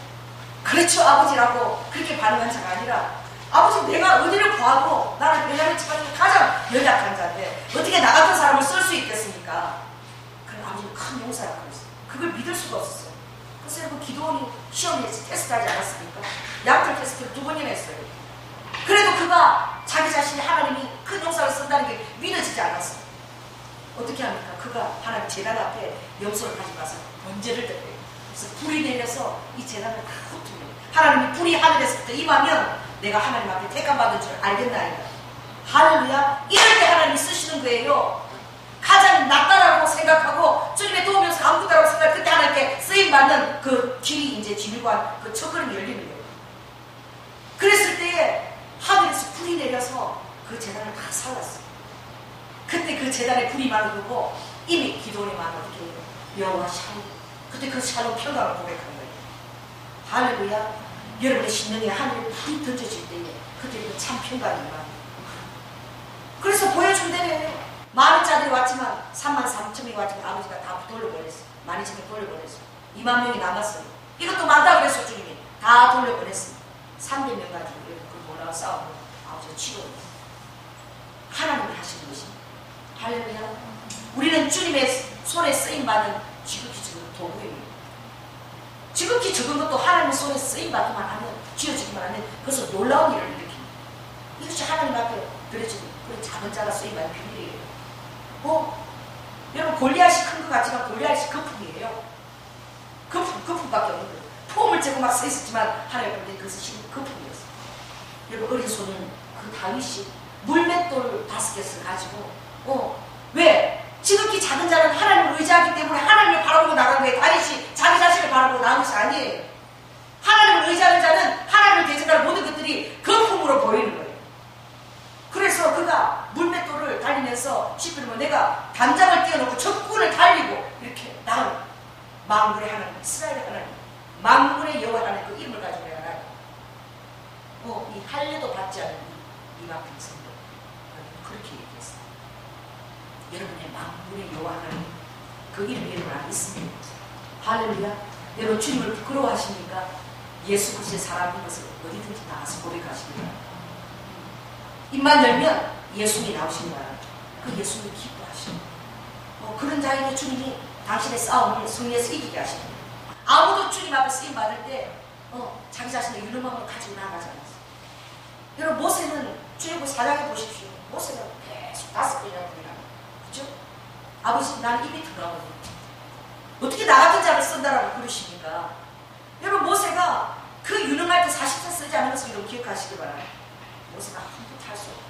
그렇죠 아버지라고 그렇게 반응한 자가 아니라 아버지 내가 어디를 구하고 나는 베냐민 집안에 가장 연약한 자인데 어떻게 나 같은 사람을 쓸 수 있겠습니까? 그럼 아버지는 큰 용사라고 그랬어요. 그걸 믿을 수가 없었어요. 그래서 여러분 기도원이 시험에 테스트하지 않았습니까? 약절 테스트를 2번이나 했어요. 그래도 그가 자기 자신이 하나님이 큰 용사를 쓴다는 게 믿어지지 않았어요. 어떻게 합니까? 그가 하나님 재단 앞에 염소를 가지고 가서 번제를 드려요. 그래서 불이 내려서 이 재단을 다 흩어요. 하나님이 불이 하늘에서부터 임하면 내가 하나님 앞에 택함받은 줄 알겠나이다. 할렐루야. 이럴 때 하나님이 쓰시는 거예요. 가장 낫다라고 생각하고 주님의 도움이 없어 아무것도라고 생각할 그때 하나님께 쓰임받는 그 길이 이제 지밀관 그 첫걸음이 열리는 거예요. 그랬을 때에 하늘에서 불이 내려서 그 재단을 다 살랐어요. 그때 그 재단에 불이 많이 오고 이미 기도원의 마음이 어떻게 해요? 여호와 샬롬. 그때 그 샬롬 평강을 고백한 거예요. 할렐루야. 여러분의 심령에 하늘이 불이 던져질 때에 그때 그 참 평강이 임합니다. 그래서 보여준대요. 많은 자들이 왔지만 33,000명이 왔지만 아버지가 다 돌려보냈어요. 12,000명 돌려보냈어요. 2만 명이 남았어요. 이것도 많다고 그랬어. 주님이 다 돌려보냈어요. 300명 가지고 그 뭐라고 싸우고 아버지가 치고 하나님이 하시는 것입니다. 할렐루야. 우리는 주님의 손에 쓰임받은 지극히 적은 도구입니다. 지극히 적은 것도 하나님의 손에 쓰임받기만 하면, 쥐어지기만 하면 그것은 놀라운 일을 일으킵니다. 이것이 하나님 앞에 드려지는 그런 작은 자가 쓰임받는 비밀이에요. 여러분 골리앗이 큰 것 같지만 골리앗이 거품이에요. 거품밖에 없는 거예요. 폼을 재고 막 서 있었지만 하나님 볼 때 그것이 거품이었어요. 여러분 어린 손은 그 다윗이 물맷돌 5개를 가지고 왜? 지극히 작은 자는 하나님을 의지하기 때문에 하나님을 바라보고 나간 거예요. 다윗이 자기 자신을 바라보고 나간 것이 아니에요. 하나님을 의지하는 자는 하나님을 대적하는 모든 것들이 거품으로 보이는 거예요. 그래서 그가 물맷돌을 달리면서 시편은 내가 단장을 띄워놓고 적군을 달리고 이렇게 나은 만군의 하나님, 이스라엘의 하나님, 만군의 여호와 하나님 그 이름을 가지고 내가 나가. 이 할례도 받지 않은 이 막힌 성도 그렇게 얘기했어요. 여러분의 만군의 여호와 하나님 그 이름을 알고 있습니다. 할렐루야. 여러분 주님을 부끄러워하십니까? 예수 그리스도의 사람인 것을 어디든지 나가서 고백하십니다. 입만 열면 예수님이 나오시는 거야. 그 예수님이 기뻐하시는 그런 자에게 주님이 당신의 싸움을 승리해서 이기게 하십니다. 아무도 주님 앞에 쓰임 받을 때 자기 자신의 유능함을 가지고 나가지 않았어요. 여러분 모세는 주님을 사랑해 보십시오. 모세는 계속 5번이나 부르라. 그죠? 아버지 나는 입이 들어가거든요. 어떻게 나 같은 자를 쓴다라고 부르십니까? 여러분 모세가 그 유능할 때 40년 쓰지 않은 것을 여러분 기억하시기 바랍니다. 모세가 한 번도 할 수 없어요.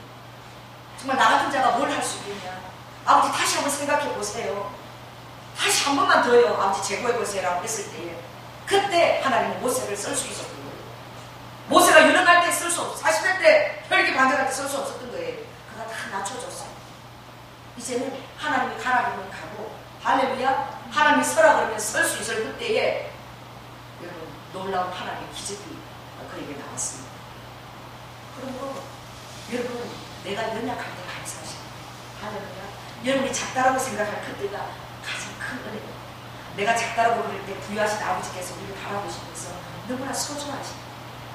정말 나 같은 자가 뭘 할 수 있겠냐. 아버지 다시 한번 생각해 보세요. 다시 한 번만 더요. 아버지 제거해 보세요 라고 했을 때에 그때 하나님은 모세를 쓸 수 있었던 거예요. 모세가 유능할 때 쓸 수 없어. 40년 때 혈기 반전할 때 쓸 수 없었던 거예요. 그가 다 낮춰줬어요. 이제는 하나님이 가라 그러면 가고 할렐루야. 하나님이 서라 그러면 설 수 있을 그때에 여러분 놀라운 하나님의 기적이 그에게 나왔습니다. 그러므로 여러분 내가 연약할 때 감사하십니다. 할렐루야. 여러분이 작다라고 생각할 그때가 가장 큰 은혜입니다. 내가 작다라고 그럴 때 부유하신 아버지께서 우리를 바라보시면서 너무나 소중하십니다.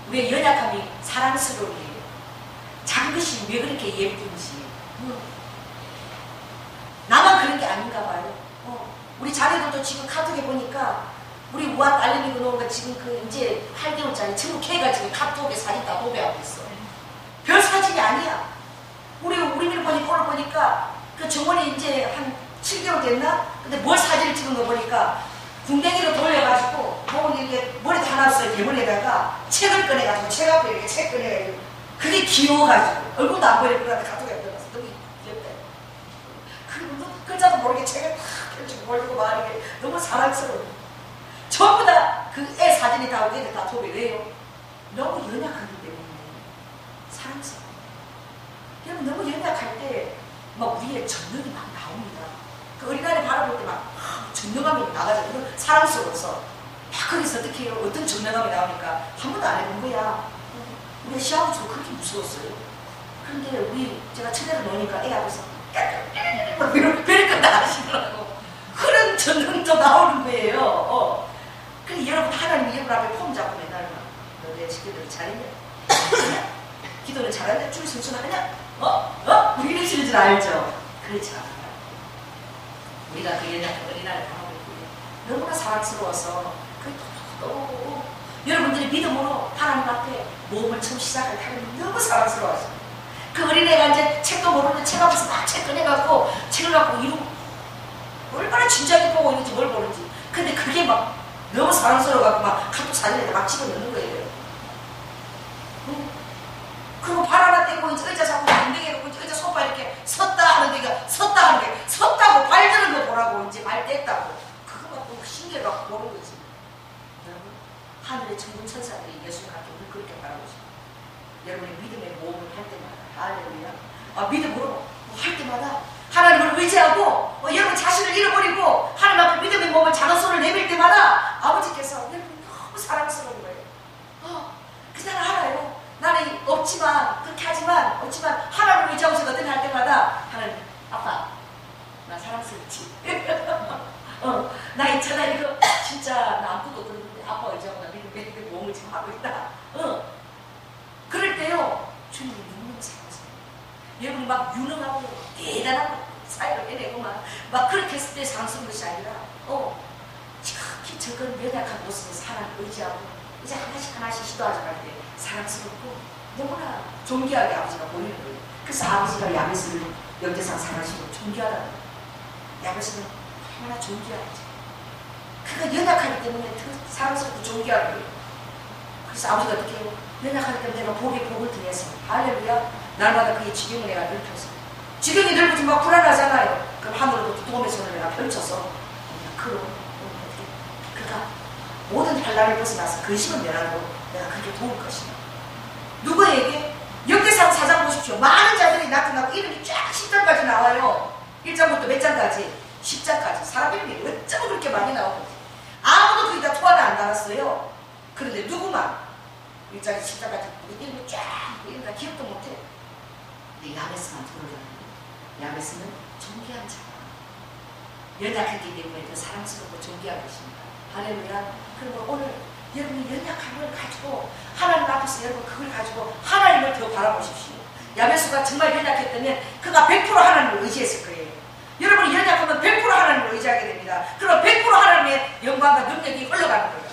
우리의 연약함이 사랑스러운 일이에요. 작은 것이 왜 그렇게 예쁜지 나만 그런 게 아닌가 봐요. 우리 자녀들도 지금 카톡에 보니까 우리 우아 딸내미가 놓은 거 지금 그 이제 8개월짜리 전부 걔가 지금 카톡에 사진 다 도배하고 있어. 별 사진이 아니야. 우리를 보니까 오늘 보니까 그 정원이 이제 한 7개월 됐나? 근데 뭘 사진을 찍은 거 보니까 궁뎅이로 돌려가지고 목은 이렇게 머리도 하나 없어요. 대머리에다가 책을 꺼내가지고 책 앞에 이렇게 책 꺼내가지고 그게 귀여워가지고 얼굴도 안 보이는 그한테 카톡에 들어가서 너무 귀엽다. 그리고 글자도 모르게 책을 탁 펼치고 벌리고 막 이렇게 너무 사랑스러워. 전부 다 그 애 사진이 다 우리 애들 다 도배. 왜요? 너무 연약하기 때문에 사랑스러워. 여러분 너무 연약할 때 막 우리의 전능이 막 나옵니다. 그 어린아이 바라볼 때 막 전능함이 나가죠. 그건 사랑스러워서 막 거기서 어떻게 해요? 어떤 전능함이 나오니까 한 번도 안 해본 거야. 우리 시아버지도 그렇게 무서웠어요. 그런데 제가 처제를 놓으니까 애 앞에서 별의것 다 하시더라고. 그런 전능도 나오는 거예요. 근데 여러분 하나님 여러분 앞에 폼 잡고 맨날 너 내 친구들 잘했냐? 기도는 잘하냐? 줄 순순하냐? 우리 이러시는 줄 알죠? 그렇지 않아요. 우리가 그 연약한 어린아이를 바라보고 있고 너무나 사랑스러워서 또 여러분들이 믿음으로 하나님 앞에 모험을 처음 시작할 때 너무 사랑스러워하죠. 그 어린애가 이제 책도 모르는데 책 앞에서 막 책 꺼내갖고 책을 갖고 이러고 얼마나 진지하게 보고 있는지 뭘 보는지. 근데 그게 막 너무 사랑스러워갖고 막 카톡 사진에다 막 집어넣는 거예요. 그리고 발 하나 떼고 이제 의자 잡고 엉덩이 놓고 이제 의자 소파 이렇게 섰다 하는 데가 섰다 하는 게 섰다고 발 드는 거 보라고 이제 말 뗐다고 그거 갖고 신기를 갖고 보는 거지. 여러분 하늘의 천군 천사들이 예수님 같게 우리 그렇게 바라보십니다. 여러분의 믿음의 모험을 할 때마다 할렐루야. 믿음으로 할 때마다 하나님을 의지하고 여러분 자신을 잃어버리고 하나님 앞에 믿음의 몸을 작은 손을 내밀 때마다 아버지께서 여러분 너무 사랑스러운 거예요. 그냥 알아요. 나는 없지만 그렇게 하지만 없지만 하나님을 의지하고 제가 어떤 할 때마다 하나님 아빠 나 사랑스럽지. 나 있잖아 이거 진짜 나 아무것도 없는데 아빠 의지하고 나 믿음의 몸을 지금 하고 있다. 그럴 때요 주님이 너무너무 사랑스러워요. 여러분 막 유능하고 대단하고 사회를 해내고 막 그렇게 했을 때 사랑스러운 것이 아니라 지극히 적은 연약한 모습에서 하나님을 의지하고 이제 하나씩 시도하지 말 때 사랑스럽고 너무나 존귀하게 아버지가 보이는 거예요. 그래서 아버지가 야베스를 역대상 사랑하시고 존귀하다는 거예요. 야베스는 얼마나 존귀하지. 그가 연약하기 때문에 더 사랑스럽고 존귀한 거예요. 그래서 아버지가 어떻게 해요? 연약하기 때문에 내가 복을 통해서 할렐루야 날마다 그의 지경을 내가 넓혀서 지경이 넓어지 막 불안하잖아요. 그럼 하늘로 도움의 손을 내가 펼쳐서 그가 모든 환란을 벗어나서 근심을 면하고 내가 그렇게 도울 것이다. 누구에게? 역대상 4장 보십시오. 많은 자들이 나타나고 이름이 쫙 10장까지 나와요. 1장부터 몇 장까지? 10장까지. 사람 이름이 어쩌면 그렇게 많이 나오는지. 아무도 거기 다 토하나 안 달았어요. 그런데 누구만 1장에서 10장까지 이름이 쫙 이름 다 기억도 못해. 근데 야베스만 들어오잖아요. 야베스는 존귀한 자. 연약했기 때문에 더 사랑스럽고 존귀한 것입니다. 할렐루야. 그리고 오늘 여러분이 연약함을 가지고 하나님 앞에서 여러분 그걸 가지고 하나님을 더 바라보십시오. 야베스가 정말 연약했다면 그가 100% 하나님을 의지했을 거예요. 여러분이 연약하면 100% 하나님을 의지하게 됩니다. 그럼 100% 하나님의 영광과 능력이 흘러가는 거예요.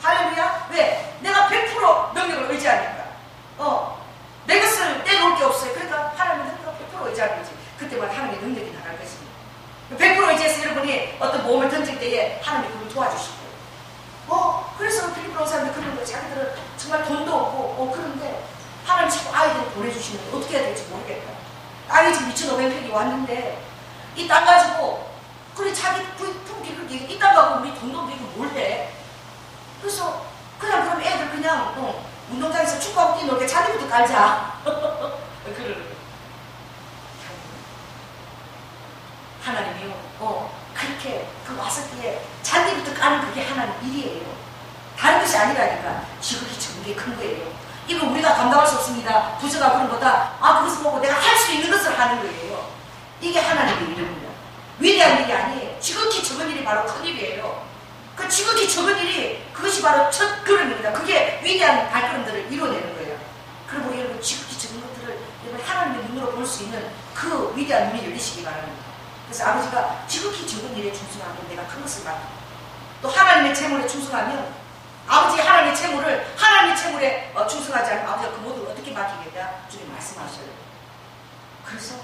할렐루야. 왜? 내가 100% 능력을 의지하니까. 내 것을 떼놓을 게 없어요. 그러니까 하나님의 능력을 100% 의지하는 거지. 그때마다 하나님의 능력이 나갈 것입니다. 100% 의지해서 여러분이 어떤 모험을 던질 때에 하나님이 그걸 도와주실 거예요. 그래서 필리핀 사람들 그런 거 자기들은 정말 돈도 없고 그런데 하나님 자꾸 아이들을 보내주시는데 어떻게 해야 될지 모르겠다. 아이 지금 2,500팩이 왔는데 이 땅 가지고 그래 자기 품기를 이 땅 가지고 우리 돈도 없는데 이거 뭘 해? 그래서 그럼 애들 그냥 운동장에서 축구하고 뛰놀게 잔디부터 깔자. 그러는 거예요. 하나님이요. 그렇게 그 왔을 때에 잔디부터 까는 그게 하나님 일이에요. 다른 것이 아니라니까. 지극히 적은 게 큰 거예요. 이건 우리가 감당할 수 없습니다. 부서가 그런 거다. 그것을 보고 내가 할 수 있는 것을 하는 거예요. 이게 하나님의 일입니다. 위대한 일이 아니에요. 지극히 적은 일이 바로 큰 일이에요. 그 지극히 적은 일이 그것이 바로 첫 걸음입니다. 그게 위대한 발걸음들을 이뤄내는 거예요. 그리고 여러분 지극히 적은 것들을 여러분 하나님의 눈으로 볼 수 있는 그 위대한 눈이 열리시기 바랍니다. 그래서 아버지가 지극히 적은 일에 충성하면 내가 큰 것을 받고 또 하나님의 재물에 충성하면 아버지 하나님의 재물을 하나님의 재물에 충성하지 않으면 아버지가 그 모든 걸 어떻게 맡기겠냐 주님 말씀하셔요. 그래서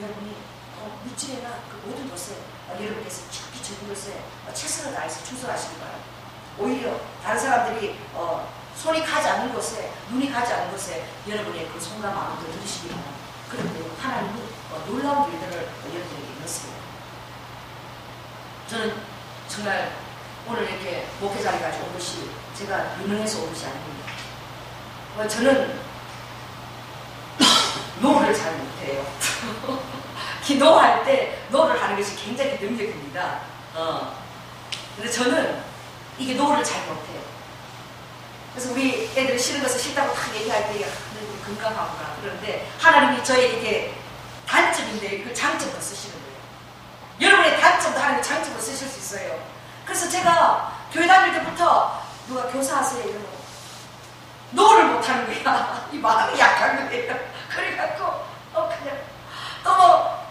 여러분이 물질이나 그 모든 것에 여러분께서 지극히 적은 것에 최선을 다해서 충성하시기 바랍니다. 오히려 다른 사람들이 손이 가지 않는 것에 눈이 가지 않는 것에 여러분의 그 손과 마음을 들으시기 바랍니다. 그런데 하나님이 놀라운 일들을 여러분에게 넣습니다. 저는 정말 오늘 이렇게 목회 자리까지 온 것이 제가 유능해서 온 것이 아닙니다. 저는 노를 잘 못해요. 기도할 때 노를 하는 것이 굉장히 능력입니다. 근데 저는 이게 노를 잘 못해요. 그래서 우리 애들이 싫은 것을 싫다고 다 얘기할 때 우리 건강하구나. 그런데 하나님이 저에게 단점인데 그 장점으로 쓰시는 거예요. 여러분의 단점도 하나님의 장점으로 쓰실 수 있어요. 그래서 제가 교회 다닐 때부터 누가 교사하세요 이러면 노를 못하는 거야. 이 마음이 약한 거예요. 그래갖고 그냥 또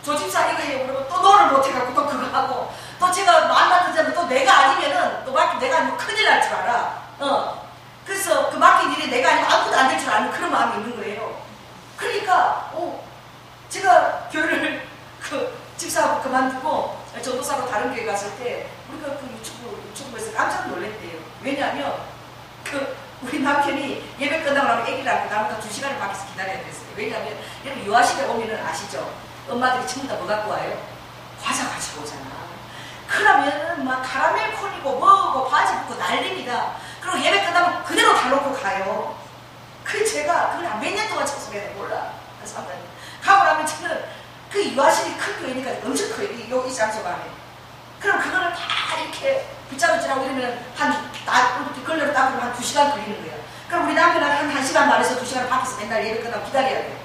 조집사 이거 해요 그러면 또 노를 못해갖고 또 그거 하고 또 제가 만나는 자면 또 내가 아니면은 또 맡긴 내가 아니면 큰일 날 줄 알아. 그래서 그 맡긴 일이 내가 아니면 아무것도 안 될 줄 아는 그런 마음이 있는 거예요. 그러니까 제가 교회를 그 집사하고 그만두고 전도사로 다른 교회 갔을 때 우리가 그 유튜브에서 깜짝 놀랐대요. 왜냐하면 우리 남편이 예배 끝나고 나면 애기를 안고 나보다 2시간을 밖에서 기다려야 됐어요. 왜냐하면 여러분 유아시대 오면은 아시죠? 엄마들이 전부 다 뭐 갖고 와요? 과자 가지고 오잖아. 그러면은 막 카라멜 콘이고 뭐고 바지 벗고 난립니다. 그리고 예배 끝나면 그대로 다 놓고 가요. 제가 그걸 몇 년 동안 청소해야 몰라. 그래서 가고 나면 저는 그 유아시대 그러니까 엄청 커요. 이 장소가 안에. 그럼 그거를 다 이렇게 빗자루질하고 이러면 이렇게 걸레로 닦으면 한 2시간 걸리는 거예요. 그럼 우리 남편은 한 1시간 반에서 2시간 밖에서 맨날 예배 끝나고 기다려야 돼요.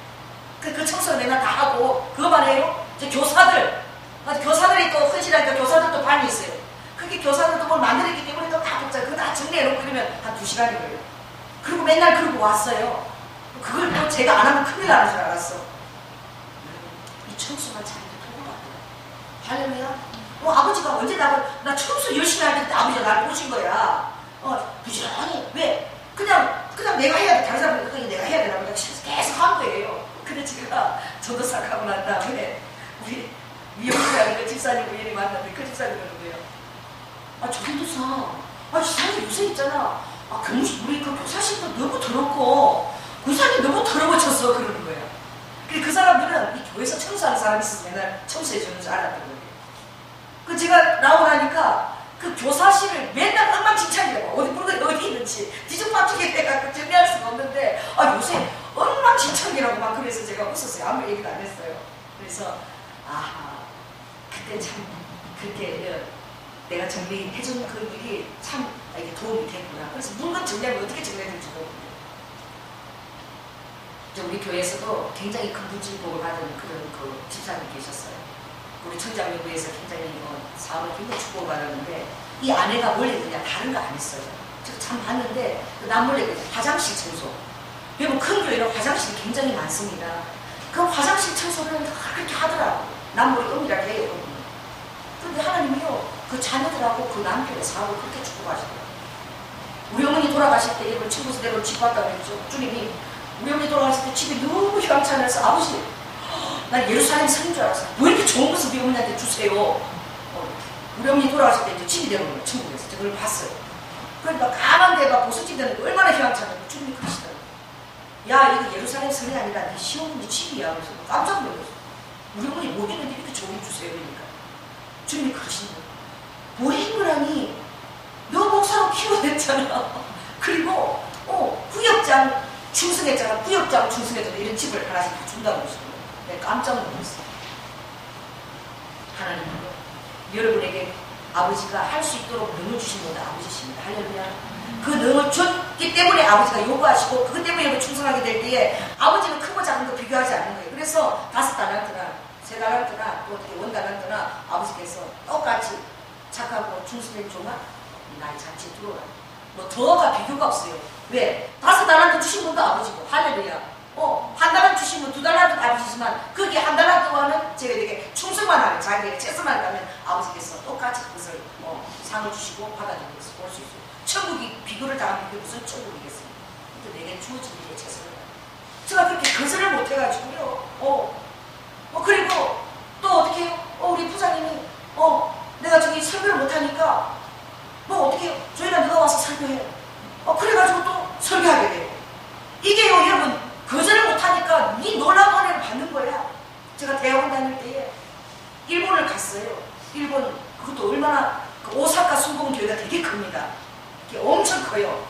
그 청소를 맨날 다 하고, 그거만 해요. 교사들이 또 헌신하니까 교사들도 반이 있어요. 그게 교사들도 뭘 만들었기 때문에 또 다 복잡해. 그거 다 정리해놓고 그러면 한 2시간이 걸려요. 그리고 맨날 그러고 왔어요. 그걸 또 제가 안 하면 큰일 나는 줄 알았어. 이 청소만 잘해도 도움 받더라. 할렐루야. 아버지가 언제 나 청소 열심히 할 때 아버지가 나를 보신 거야. 부지런히. 왜? 그냥 내가 해야 돼. 다른 사람이 그냥 내가 해야 되나 보다. 계속 한 거예요. 근데 제가 전도사하고 난 다음에 우리 미용사라는 그 집사님 우연히 만났는데 그 집사님 그러는 거예요. 전도사. 지사님 요새 있잖아. 우리 그 교사실도 너무 더럽고 교사님 너무 더러워졌어. 그러는 거예요. 근데 그 사람들은 이 교회에서 청소하는 사람이 있어서 맨날 청소해 주는 줄 알았던 거예요. 그 제가 나오고 나니까 그 교사실을 맨날 엉망진창이라고. 어디 있는지 뒤죽박죽이 돼가지고 정리할 수가 없는데 요새 엉망진창이라고 막 그래서 제가 웃었어요. 아무 얘기도 안 했어요. 그래서 그때 참 그렇게 내가 정리해준 그 일이 참 이게 도움이 됐구나. 그래서 물건 정리하면 어떻게 정리해야 될지 모르겠어요. 우리 교회에서도 굉장히 큰 물질복을 받은 그런 그 집사님 계셨어요. 우리 청장여부에서 굉장히 사업을 굉장히 축복을 받았는데 이 아내가 원래 그냥 다른 거 안 했어요. 제가 참 봤는데 남몰래 화장실 청소. 여러분 큰 교회는 화장실이 굉장히 많습니다. 그 화장실 청소를 그렇게 하더라고요. 남몰래 은밀하게 해요. 그런데 하나님이요 그 자녀들하고 그 남편의 사업을 그렇게 축복하시더라고요. 우리 어머니 돌아가실 때 여러분 친구서 내가 집 왔다고 했죠. 주님이 우리 어머니 돌아가실 때 집이 너무 휘황찬해서 아버지 난 예루살렘 사는 줄 알았어요. 왜 이렇게 좋은 것을 우리 어머니한테 주세요. 우리 어머니 돌아가실 때 이제 집이 되는 거예요. 천국에서. 제가 그걸 봤어요. 그러니까 가만 대가 보석집 되는 거 얼마나 휘황찬해요. 주님이 그러시더라고요. 야 이거 예루살렘 성이 아니라 네 시어머니 집이야. 그래서 깜짝 놀랐어요. 우리 어머니 뭐 했는데 이렇게 좋은 거 주세요. 그러니까 주님이 그러시는 거예요. 뭐 행거라니 너 목사로 키워냈잖아. 그리고 구역장 충성했잖아. 구역장 충성했잖아. 이런 집을 하나씩 준다고 그러시는 거예요. 내가 깜짝 놀랐어요. 하나님은 여러분에게 아버지가 할 수 있도록 능을 주신 분은 아버지십니다. 할렐루야. 그 능을 줬기 때문에 아버지가 요구하시고 그것 때문에 여러분 충성하게 될 때에 아버지는 크고 작은 거 비교하지 않는 거예요. 그래서 5달란트나 3달란트나 또 어떻게 1달란트나 아버지께서 똑같이 착하고 충성된 종아 나의 잔치에 들어오라. 뭐 더가 비교가 없어요. 왜? 5달란트 주신 분도 아버지고 할렐루야. 1달란트 주신 분 2달란트 아버지지만 거기에 1달란트와는 제가 되게 충성만 하면 자기에게 최선만 하면 아버지께서 똑같이 그것을 상을 주시고 받아주는 것을 볼 수 있어요. 천국이 비교를 당하면 그게 무슨 천국이겠습니까? 근데 내게 주어진 일에 최선을 다해요. 제가 그렇게 거절을 못해가지고요. 그리고 또 어떻게 해요? 우리 부장님이 내가 저기 설교를 못하니까 뭐 어떻게 해요? 저희가 누가 와서 설교해요. 그래가지고 또 설교하게 돼요. 이게요 여러분 거절을 못하니까 이 놀라운 은혜를 받는 거야. 제가 대학원 다닐 때에 일본을 갔어요. 일본 그것도 얼마나 오사카 순복음교회가 되게 큽니다. 이게 엄청 커요.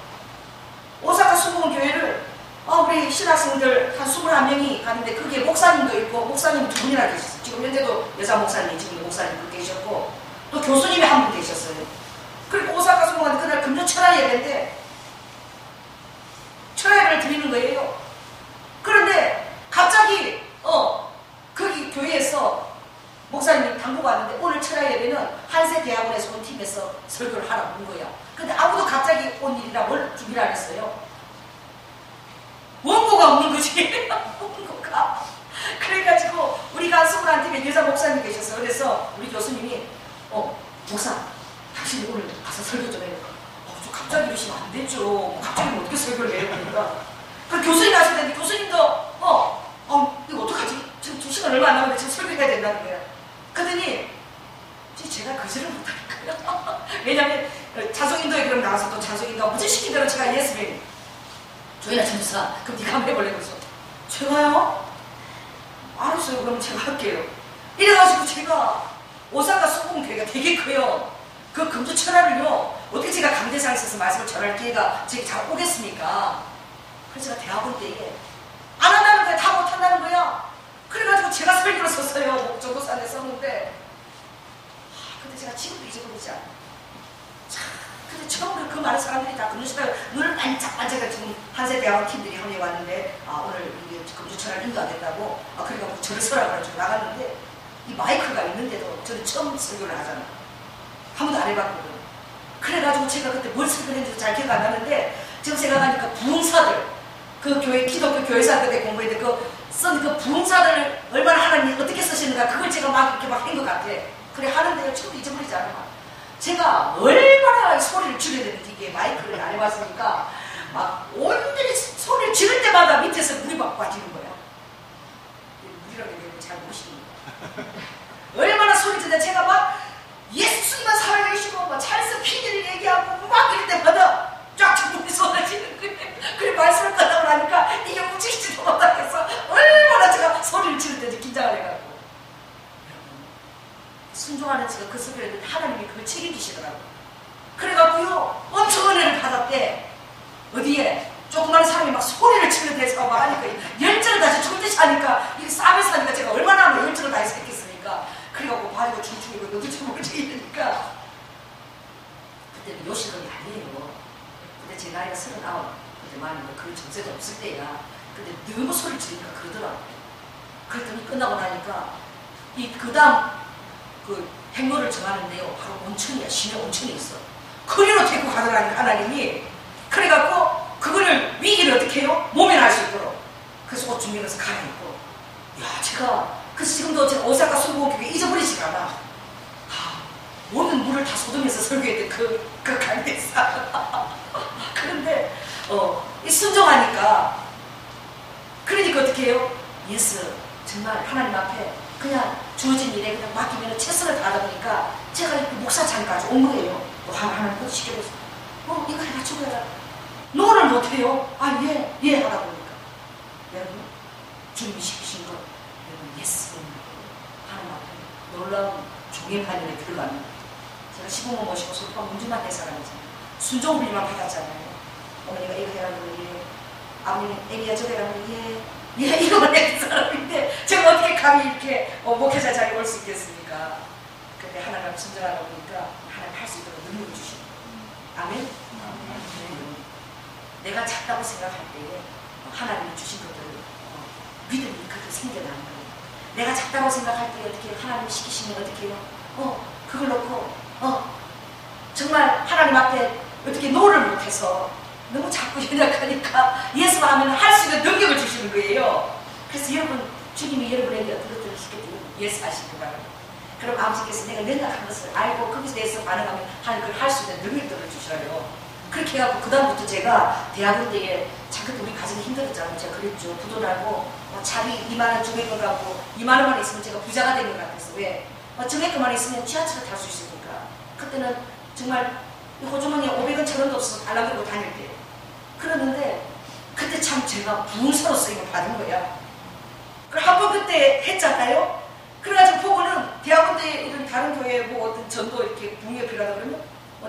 오사카 순복음교회를 우리 신학생들 한 21명이 가는데 거기에 목사님도 있고 목사님 2분이나 계셨어요. 지금 현재도 여자 목사님 지금 목사님 계셨고 또 교수님이 한 분 계셨어요. 그리고 오사카 순복음교회 그날 금요 철야 예배인데 철야를 드리는 거예요. 그런데 갑자기 거기 교회에서 목사님이 당부가 왔는데 오늘 철야 예배는 한세대학원에서 온 팀에서 설교를 하라고 온 거야. 근데 아무도 갑자기 온 일이라 뭘 준비를 안 했어요. 원고가 없는 거지. 원고가. 그래가지고 우리가 21팀에 여자 목사님 계셨어요. 그래서 우리 교수님이 목사 당신이 오늘 가서 설교 좀 해요. 갑자기 이러시면 안 되죠. 갑자기 어떻게 설교를 해요. 그러니까 그 교수님 하시는데 교수님도 이거 어떡하지? 지금 2시간 얼마 안 남았는데 지금 설교해야 된다는 거야. 그러더니 제가 거절을 못하니까요. 왜냐면 자성인도에 그럼 나와서 또 자성인도 무슨 시킨 대로 제가 예수님 조인아 전도사 그럼 네가 한번 해볼래? 그래서 제가요? 알았어요. 그럼 제가 할게요. 이래가지고 제가 오사카 순복음교회가 되게 커요. 그 금주 철야를요 어떻게 제가 강대상에 있어서 말씀을 전할 기회가 제게 잘 오겠습니까? 그래서 제가 대학원 때에 안 한다는 거야. 다 못한다는 거야. 그래가지고 제가 설교를 썼어요. 전도산에 썼는데, 근데 제가 지금도 잊어버리지 않아요. 참, 근데 처음으로 그 많은 사람들이 다 금주철학 눈을 반짝반짝하게 지금 한세대학원 팀들이 합류해 왔는데, 오늘 이게 금주철학 인도가 된다고, 그러니까 저를 서라고 해가지고 나갔는데, 이 마이크가 있는데도 저는 처음 설교를 하잖아요. 아무도 안 해봤거든. 그래가지고 제가 그때 뭘 설교했는지 잘 기억 안 나는데, 지금 생각하니까 부흥사들, 그 교회, 기독교 교회사 그때 공부했는데, 그 부흥사들 얼마나 하나님 어떻게 쓰시는가, 그걸 제가 막 이렇게 막 한 것 같아. 그래 하는데요. 지금도 잊어버리지 않아. 제가 얼마나 소리를 줄여야 되는지, 이게 마이크를 안 해봤으니까, 막 온전히 소리를 지를 때마다 밑에서 물이 막 빠지는 거야. 물이라는 게 잘 모시는 거야. 얼마나 소리 지르는데 제가 막 예수님만 살아계시고 막 찰스 피디를 얘기하고 막 이럴 때마다 쫙쫙 물이 쏟아지는 거예요. 그래 말씀을 끝나고 나니까 이게 움직이지도 못하겠어. 얼마나 제가 소리를 지를 때 긴장을 해가지고. 순종하는 제가 그 소리를 했는데 하나님이 그걸 책임지시더라고요. 그래갖고요 엄청 은혜를 받았대. 어디에? 조그마한 사람이 막 소리를 치는 데서 막 하니까 열정을 다시 존재시 하니까 이게 싸움에서 하니까 제가 얼마나 열정을 다해서 했겠습니까? 그래갖고 바위가 중충이고 너도 좀 멀지 이러니까 그때는 요식은 아니에요. 근데 제 나이가 39 그때 많이 그런 정세도 없을 때야. 근데 너무 소리를 지르니까 그러더라고요. 그랬더니 끝나고 나니까 그 다음 그 행로를 정하는데요 바로 온천이야. 시내 온천이 있어. 거리로 데리고 가더라니까 하나님이. 그래갖고 그거를 위기를 어떻게 해요? 모면할 수 있도록. 그래서 옷 준비해서 갈아입고. 야, 제가 그래서 지금도 제가 오사카 수고교회 잊어버리지가 않아. 모든 물을 다 쏟으면서 설교했던 그 강대사. 그런데 이 순종하니까 그러니까 어떻게 해요? 예수 정말 하나님 앞에 그냥 주어진 일에 그냥 맡기면 최선을 다하다 보니까 제가 이렇게 목사장까지 온 거예요. 하나님 또 시켜줘서 이거 해라 저거 해라. 노를 못해요? 예 하다 보니까 여러분 주님이 시키신 거 여러분 예스 하나님 앞에 놀라운 종의 반열에 들어가는 제가 시부모 모시고 솔방 운전만 할 사람이잖아요. 순종비만 받았잖아요. 어머니가 이거 해라 그러니 아버님 애기야 저거 해라 그러니 예 이거만 할 사람인데 제가 어떻게 감히 이렇게 목회자 자리에 올 수 있겠습니까? 근데 하나님 앞에 순종하다 보니까 하나님 할 수 있도록 능력을 주시는 아멘? 내가 작다고 생각할 때에 하나님이 주신 것들을 믿음이 그렇게 생겨나는 거예요. 내가 작다고 생각할 때 어떻게 하나님이 시키시면 어떻게 해요? 그걸 놓고 정말 하나님 앞에 어떻게 노를 못해서 너무 자꾸 연약하니까 예수 하면 할 수 있는 능력을 주시는 거예요. 그래서 여러분 주님이 여러분에게 어떤 것들을 시켜주면 예수 하시기 바랍니다. 그럼 아버지께서 내가 연약한 것을 알고 거기서 대해서 반응하면 하는 걸 할 수 있는 능력들을 주셔요. 그렇게 해갖고 그다음부터 제가 대학원 때에 참 그때 우리 가정이 힘들었잖아요. 제가 그랬죠. 부도 나고 자리 2만원 정액금 갖고 2만원만 있으면 제가 부자가 된 것 같아서 왜? 정액금만 있으면 지하철을 탈 수 있으니까 그때는 정말 호주머니에 500원 1000원도 없어서 달라고 그러고 다닐 때 그러는데 그때 참 제가 부흥사로 쓰임을 받은 거야. 그걸 한번 그때 했잖아요. 그래가지고 보고는 대학원 때 이런 다른 교회 뭐 어떤 전도 이렇게 부흥이 필요하다 그러면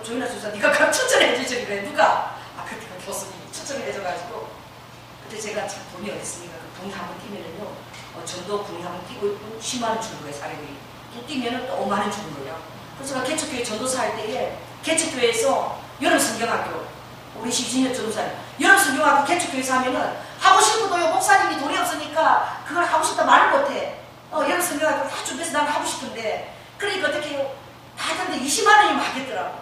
조인아 주사 네가 그럼 추천해 주지 그래. 누가? 그때가 교수님이 추천을 해줘가지고 그때 제가 참 돈이 어딨으니까 그 부흥 한번 뛰면은요 전도 부흥 한번 뛰고 10만원 주는 거예요. 사람이 또 뛰면은 또 5만원 주는 거예요. 그래서 제가 개척교회 전도사 할 때에 개척교회에서 여름 성경학교 우리 시진혁 전도사 여름 성경학교 개척교회에서 하면은 하고 싶어도요 목사님이 돈이 없으니까 그걸 하고 싶다 말을 못해. 여름 성경학교 다 준비해서 난 하고 싶은데 그러니까 어떻게 해요? 하던데 20만원이 막겠더라고.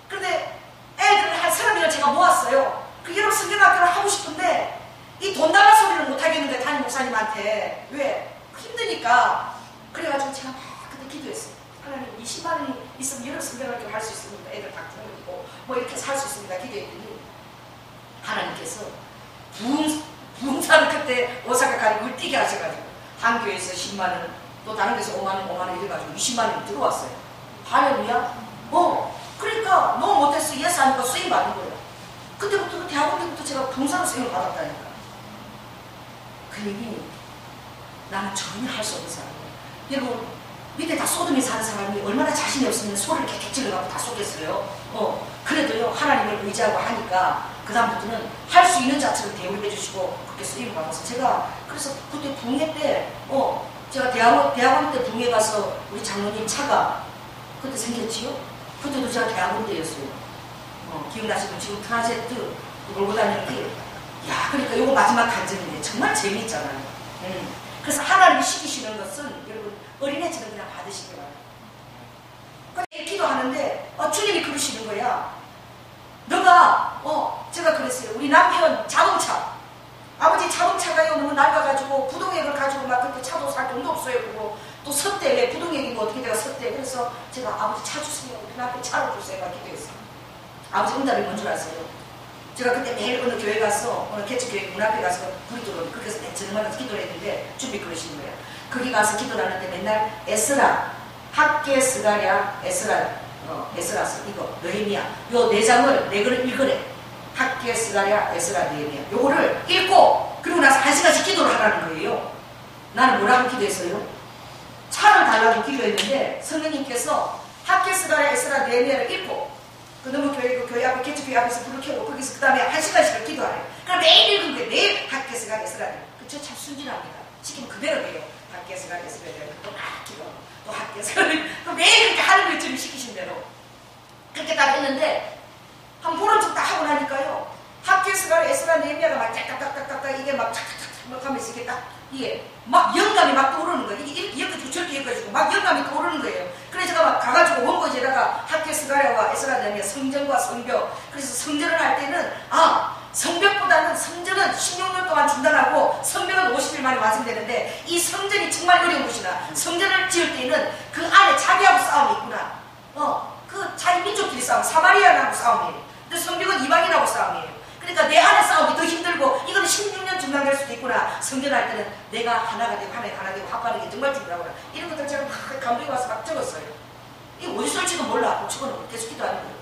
그런데 애들 한 30명을 제가 모았어요. 그 여름 성경학교를 하고 싶은데 이 돈 나갈 소리를 못 하겠는데 담임 목사님한테 왜? 힘드니까. 그래가지고 제가 막 그때 기도했어요. 하나님 20만원이 있으면 여름 성경학교 할 수 있습니다. 애들 다 중국이고 뭐 이렇게 살 수 있습니다. 기도했더니 하나님께서 부흥사를 그때 오사카 가지고 뛰게 하셔가지고 한 교회에서 10만원 또 다른 데서 5만원 이래가지고 20만원이 들어왔어요. 할렐루야. 그러니까 너무 못해서 예수 하니까 쓰임 받는 거예요. 그때부터 그 대학원 때부터 제가 부흥사로 쓰임을 받았다니까. 그 얘기 나는 전혀 할 수 없는 사람이에요. 여러분 밑에 다 소돔에 사는 사람이 얼마나 자신이 없으면 소리를 객객 질러가고 다 쏟겠어요. 그래도요 하나님을 의지하고 하니까 그 다음부터는 할 수 있는 자체를 대우를 해주시고 그렇게 쓰임을 받아서 제가 그래서 그때 붕괴 때 제가 대학원 때 붕괴 가서 우리 장로님 차가 그때 생겼지요? 그때도 제가 대학원 때였어요. 기억나시면 지금 트라제트 몰고 다니는 게 야, 그러니까 요거 마지막 간증인데 정말 재미있잖아요. 그래서 하나님이 시키시는 것은 여러분 어린애처럼 그냥 받으시기 바랍니다. 그래서 기도하는데 주님이 그러시는 거야. 너가 제가 그랬어요. 우리 남편 자동차 아버지 자동차가요 너무 낡아가지고 부동액을 가지고 막 그때 차도 살 돈도 없어요. 그리고 또 섰대 왜 부동액이 뭐 어떻게 내가 섰대. 그래서 제가 아버지 차 주세요. 그 남편 차를 주세요. 막 기도했어요. 아버지 응답이 뭔 줄 아세요? 제가 그때 매일 어느 교회 가서 어느 개척교회 문 앞에 가서 불이 들어오는 그렇게 해서 저녁마다 기도를 했는데 준비 그러시는 거예요. 거기 가서 기도를 하는데 맨날 에스라 학계 스가랴 에스라서 이거 느헤미야 요 4장을 네 권을 읽으래. 학계 스가랴 에스라 느헤미야 요거를 읽고 그리고 나서 1시간씩 기도를 하라는 거예요. 나는 뭐라고 기도했어요? 차를 달라고 기도했는데 성령님께서 학계 스가랴 에스라 느헤미야를 읽고 그 너무 교회 앞에 개척교회 앞에서 불을 켜고 거기서 그 다음에 1시간씩을 기도하래. 그럼 매일 읽은 거예요. 매일 학계 스가랴 에스라 그쵸 참 순진합니다. 시키면 그대로 해요. 학계 스가랴 에스라 또막 기도 또 학교에서 매일 이렇게 하는 걸 좀 시키신 대로 그렇게 딱 했는데 한 보름 쭉 딱 하고 나니까요 학교에서 에스라 느헤미야가 막 딱딱딱딱딱 이게 막 착착착 막 하면서 이게 딱 이게 막 영감이 막 떠오르는 거예요. 이게 이렇게 엮어주고 저렇게 엮어주고 막 영감이 떠오르는 거예요. 그래서 제가 막 가가지고 원고지에다가 학교에서와 에스라 느헤미야 성전과 성벽 그래서 성전을 할 때는 성벽보다는 성전은 16년 동안 중단하고 성벽은 50일 만에 완성되는데 이 성전이 정말 어려운 곳이나 성전을 지을 때는 그 안에 자기하고 싸움이 있구나. 그 자기 민족끼리 싸움, 사마리아하고 싸움이에요. 근데 성벽은 이방인하고 싸움이에요. 그러니까 내 안에 싸움이 더 힘들고 이거는 16년 중단될 수도 있구나. 성전할 때는 내가 하나가 되고 하나가 되고 합하는 게 정말 중요하구나. 이런 것들 제가 막 감동이 와서 막 적었어요. 이게 어디 쓸지도 몰라. 적어놓고 계속 기도하는 거예요.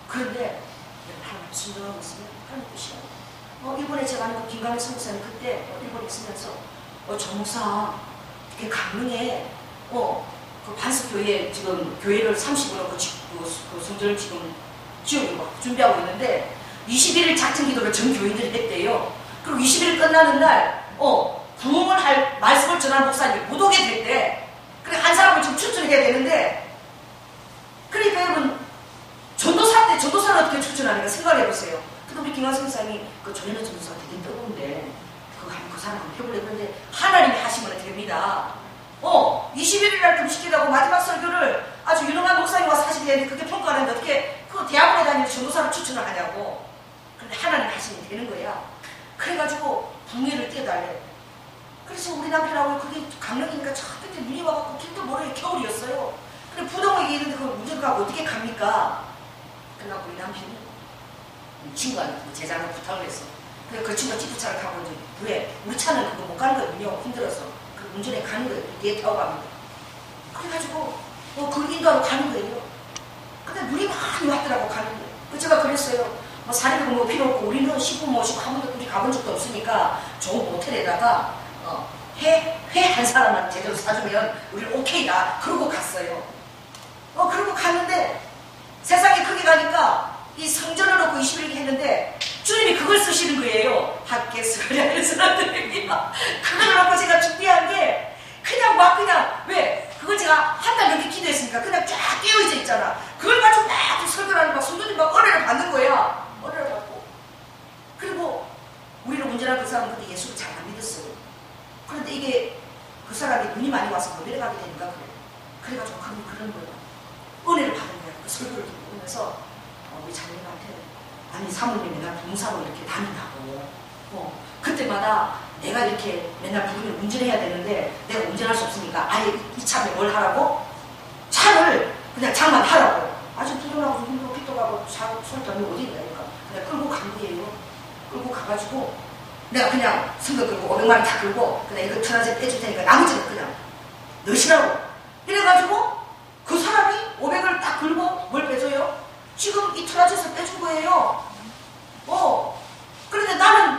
그런데 하나님 순종하고 있으면 하나님 뜻이야. 일본에 제가 아는 김강일 선교사님 그때 일본에 있으면서 저 목사 이렇게 강릉에 그 반석교회 지금 교회를 30으로 그 성전을 지금 지으려고 준비하고 있는데 21일 작정 기도를 전 교인들이 했대요. 그리고 20일 끝나는 날 부흥을 할 말씀을 전하는 목사님이 못 오게 됐대. 그래 한 사람을 좀 추천해야 되는데 그러니까 여러분 전도사 때 전도사를 어떻게 추천하는가 생각해보세요. 근데 우리 김광 선생님이 그 조현우 전도사가 되게 뜨거운데 그 사람 한번 해보려고 했는데 하나님이 하시면 됩니다. 21일 날 금식기라고 마지막 설교를 아주 유능한 목사님 와서 하시게 되는데 그게 평가하는데 어떻게 그 대학원에 다니는 전도사를 추천을 하냐고. 근데 하나님 하시면 되는 거야. 그래가지고 붕괴를 떼달래. 그래서 우리 남편하고 그게 강릉이니까 저 끝에 눈이 와갖고 길도 모르게 겨울이었어요. 근데 부동액이 있는데 그걸 운전을 가고 어떻게 갑니까? 그러고 우리 남편이 친구한테 제자한테 부탁을 했어. 그래서 그 친구가 지프차를 타고 이제 왜 우리 차는 그거 못 가는 거거든요. 힘들어서 그 운전에 가는 거예요. 뒤에 타고 갑니다. 그래가지고 그 인도하러 가는 거예요. 근데 눈이 많이 왔더라고 가는 거예요. 그 제가 그랬어요. 사립은 뭐 필요 없고 우리는 시부 모시고 한 번도 우리 가본 적도 없으니까 좋은 모텔에다가 회 한 사람만 제대로 사주면 우리는 오케이다. 그러고 갔어요. 그러고 갔는데 세상에 크게 가니까 이 성전을 놓고 20일 했는데 주님이 그걸 쓰시는 거예요. 학계 스가랴 사람들입니다. 그걸 놓고 제가 준비한 게 그냥 왜 그걸 제가 한 달 넘게 기도했으니까 그냥 쫙 깨어져 있잖아. 그걸 가지고 막 설교를 하니까 성도님 막 은혜를 받는 거야. 은혜를 받고. 그리고 우리를 운전한 그 사람은 그때 예수를 잘 안 믿었어요. 그런데 이게 그 사람이 눈이 많이 와서 못 내려가게 되니까 그래. 그래가지고 그런 거야. 은혜를 받은 거야. 그 설교를 듣고 오면서 우리 장님한테 아니 사모님이 내가 동사로 이렇게 다닌다고 그때마다 내가 이렇게 맨날 부르면 운전해야 되는데 내가 운전할 수 없으니까 아예 이참에 뭘 하라고? 차를 그냥 장만하라고. 아주 부동하고 힘들고 빚도 가고 설정이 어디 있냐니까 그냥 끌고 간 거예요. 끌고 가가지고 내가 그냥 선거 끌고 500만 원 다 끌고 그냥 이거 천원째 빼줄 테니까 나머지는 그냥 넣으시라고. 이래가지고 그 사람이 500을 딱 끌고 뭘 빼줘요? 지금 이 트라지에서 빼준 거예요. 그런데 나는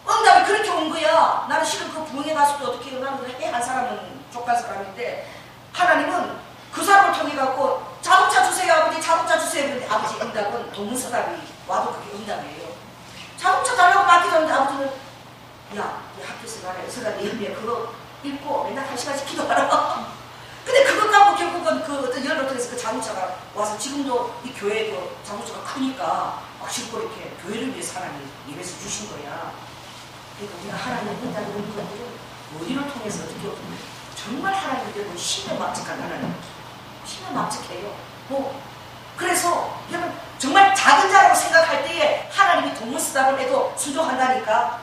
응답이 그렇게 온 거야. 나는 실은 그 부흥에 가서도 어떻게 해요? 나는 한 사람은 족간 사람인데 하나님은 그 사람을 통해 갖고 자동차 주세요 아버지 자동차 주세요. 그런데 아버지 응답은 동문서답이 와도 그게 응답이에요. 자동차 달라고 맡기자는데 아버지는 야, 이 학교에서 말해. 서가 내 현미에 그거 읽고 맨날 1시간씩 기도하라. 근데 그것 갖고 결국은 그 어떤 연로통에서 그 자동차가 와서 지금도 이 교회 그 자동차가 크니까 막 싣고 이렇게 교회를 위해서 하나님이 예배해서 주신 거야. 그러니까 우리가 하나님의 은혜를 이런 것들을 어디를 통해서 어떻게 보면 정말 하나님께로 신의 막직한 하나님. 신의 막직해요. 그래서 여러분 정말 작은 자라고 생각할 때에 하나님이 동물쓰다을 해도 순종한다니까.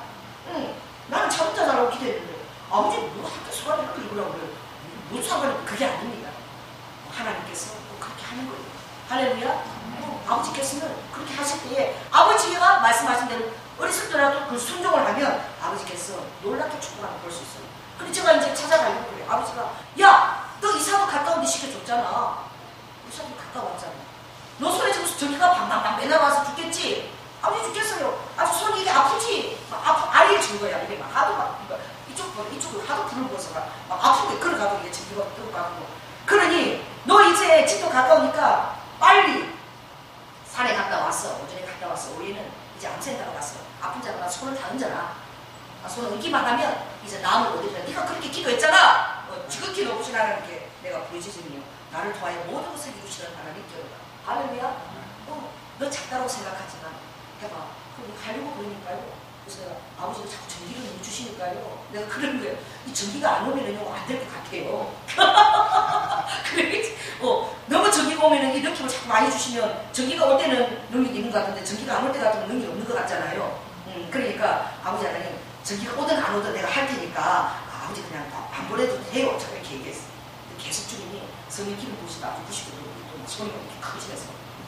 나는 자동차라고 기대했는데 아버지 뭐 학교 수업을 읽으라고 그래요. 무슨 상관이 그게 아닙니다. 하나님께서 그렇게 하는 거예요. 할렐루야. 아버지께서는 그렇게 하실 때에 아버지가 말씀하신 대로 어렸을 때라도 그 순종을 하면 아버지께서 놀랍게 축복하는 걸 볼 수 있어요. 근데 제가 이제 찾아가려고 그래요. 아버지가 야, 너 이사도 가까운데 시켜줬잖아. 이사도 가까웠잖아. 너 손에 지금 전기가 방방방 매나와서 죽겠지? 아버지 죽겠어요. 아주 손이 이게 아프지? 아리에 준 거야. 이게 막 하도 막 이쪽으로 하도 불을 부어서 막 아픈 거야. 그러가도 이게 전기가 뜨고 가고. 그러니 너 이제 집도 가까우니까 빨리 산에 갔다 왔어. 오전에 갔다 왔어. 우리는 이제 암센터로 갔어. 아픈 자가 손을 다 얹어라. 손을 얹기만 하면 이제 나음을 얻으리라. 네가 그렇게 기도했잖아. 지극히 높으신 하나님께 내가 부르짖으며 나를 도하여 모든 것을 이루시는 하나님께로다. 할렐루야. 너 작다라고 생각하지만 해봐. 그럼 가려고 그러니까요. 그래서 내가 아버지가 자꾸 전기를 너무 주시니까요. 내가 그런 거예요. 이 전기가 안 오면은요 안 될 것 같아요. 그래, 너무 전기가 오면은 이 느낌을 자꾸 많이 주시면 전기가 올 때는 능력이 있는 것 같은데 전기가 안 올 때 같으면 능력이 없는 것 같잖아요. 그러니까 아버지 하나님 전기가 오든 안 오든 내가 할 테니까 아버지 그냥 안 보내도 돼요. 제가 이렇게 얘기했어요. 계속 주님이 성령 기름 부으시다 아주 부시고 또 소리가 이렇게 커지면서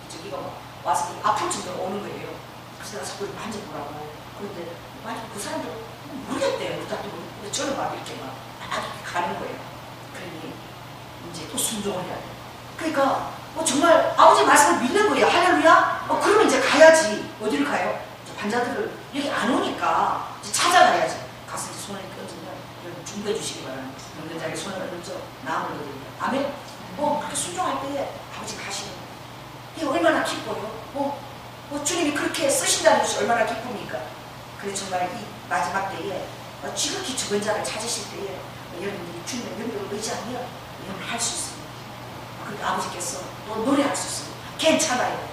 전기가 와서 아플 정도로 오는 거예요. 그래서 내가 자꾸 만져보라고. 그런데 그 사람도 모르겠대요. 그다음에 저는 막 이렇게 막 가는 거예요. 그러니 이제 또 순종을 해야 돼요. 그러니까 정말 아버지 말씀을 믿는 거예요. 할렐루야. 그러면 이제 가야지. 어디를 가요? 환자들을 여기 안 오니까 이제 찾아가야지. 가서 이제 손을 얹으면 여러분 중보해 주시기 바랍니다. 병변자에게 손을 얹어 나음을 얻으리라. 아멘. 그렇게 순종할 때에 아버지 가시는 거예요. 이게 얼마나 기뻐요. 주님이 그렇게 쓰신다는 것이 얼마나 기쁩니까? 그래 정말 이 마지막 때에 지극히 적은 자를 찾으실 때에 여러분들이 주님의 명령을 의지하면 여러분을 할 수 있습니다. 그러니까 아버지께서 또 노래할 수 있습니다. 괜찮아요.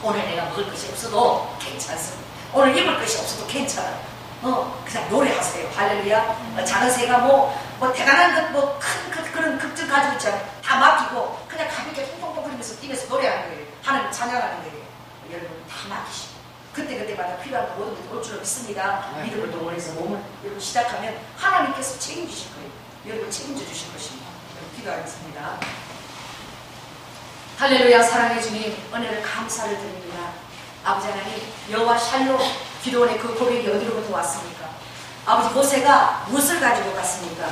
오늘 내가 먹을 것이 없어도 괜찮습니다. 오늘 입을 것이 없어도 괜찮아요. 그냥 노래하세요. 할렐루야. 작은 새가 뭐 대단한 큰 그런 급증 가지고 있잖아요. 다 맡기고 그냥 가볍게 통통통 거리면서 뛰면서 노래하는 거예요. 하나님 찬양하는 거예요. 여러분 다 맡기시고 그때마다 필요한 모든 것이 올 줄로 믿습니다. 믿음을 동원해서 몸을 여러분 시작하면 하나님께서 책임지실 거예요. 여러분 책임져 주실 것입니다. 여러분 기도하겠습니다. 할렐루야. 사랑해 주님 은혜를 감사를 드립니다. 아버지 하나님 여호와 샬롬 기도원의 그 고백이 어디로부터 왔습니까? 아버지 모세가 무엇을 가지고 갔습니까?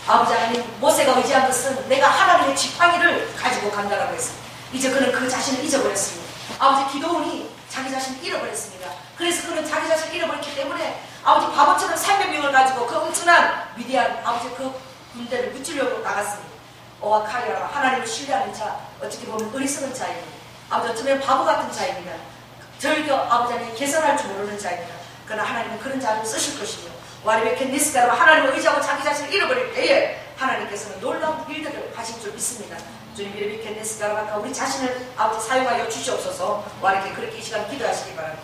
아버지 하나님 모세가 의지한 것은 내가 하나님의 지팡이를 가지고 간다라고 했습니다. 이제 그는 그 자신을 잊어버렸습니다. 아버지 기도원이 자기 자신을 잃어버렸습니다. 그래서 그는 자기 자신을 잃어버렸기 때문에 아버지 바보처럼 300명을 가지고 그 엄청난 위대한 아버지 그 군대를 무찌려고 나갔습니다. 오와 카리아와 하나님을 신뢰하는 자, 어떻게 보면 어리석은 자입니다. 아버지 어쩌면 바보 같은 자입니다. 절교 아버지 하나님 개선할 줄 모르는 자입니다. 그러나 하나님은 그런 자를 쓰실 것이며 와리베켄 니스가로 하나님을 의지하고 자기 자신을 잃어버릴 때에 하나님께서는 놀라운 일들을 하실 줄 믿습니다. 주님 이름이 켄네스가로 우리 자신을 아버지 사용하여 주시옵소서. 와리베 그렇게 이 시간 기도하시기 바랍니다.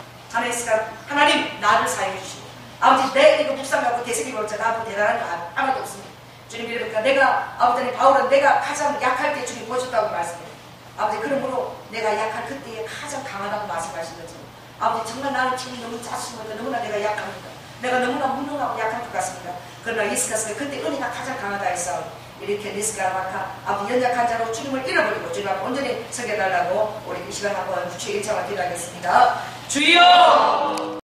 하나님 나를 사용해 주시고 아버지 내 이거 묵상하고 대세기 볼자 나하고 대단한 거 아무도 없습니다. 주님 이름이니까 내가 아버지 바울은 내가 가장 약할 때 주님 보여줬다고 말씀해요. 아버지 그러므로 내가 약할 그때에 가장 강하다고 말씀하신 것처럼 아버지 정말 나는 지금 너무 짜증나고 너무나 내가 약합니다. 내가 너무나 무능하고 약한 것 같습니다. 그러나 예수께서 그때 은혜가 가장 강하다 했어. 이렇게 니스가라마카 아버지 연약한 자로 주님을 잃어버리고 주님 앞에 온전히 서게 달라고 우리 이 시간 한번 주의 일차만 기도하겠습니다. 주여!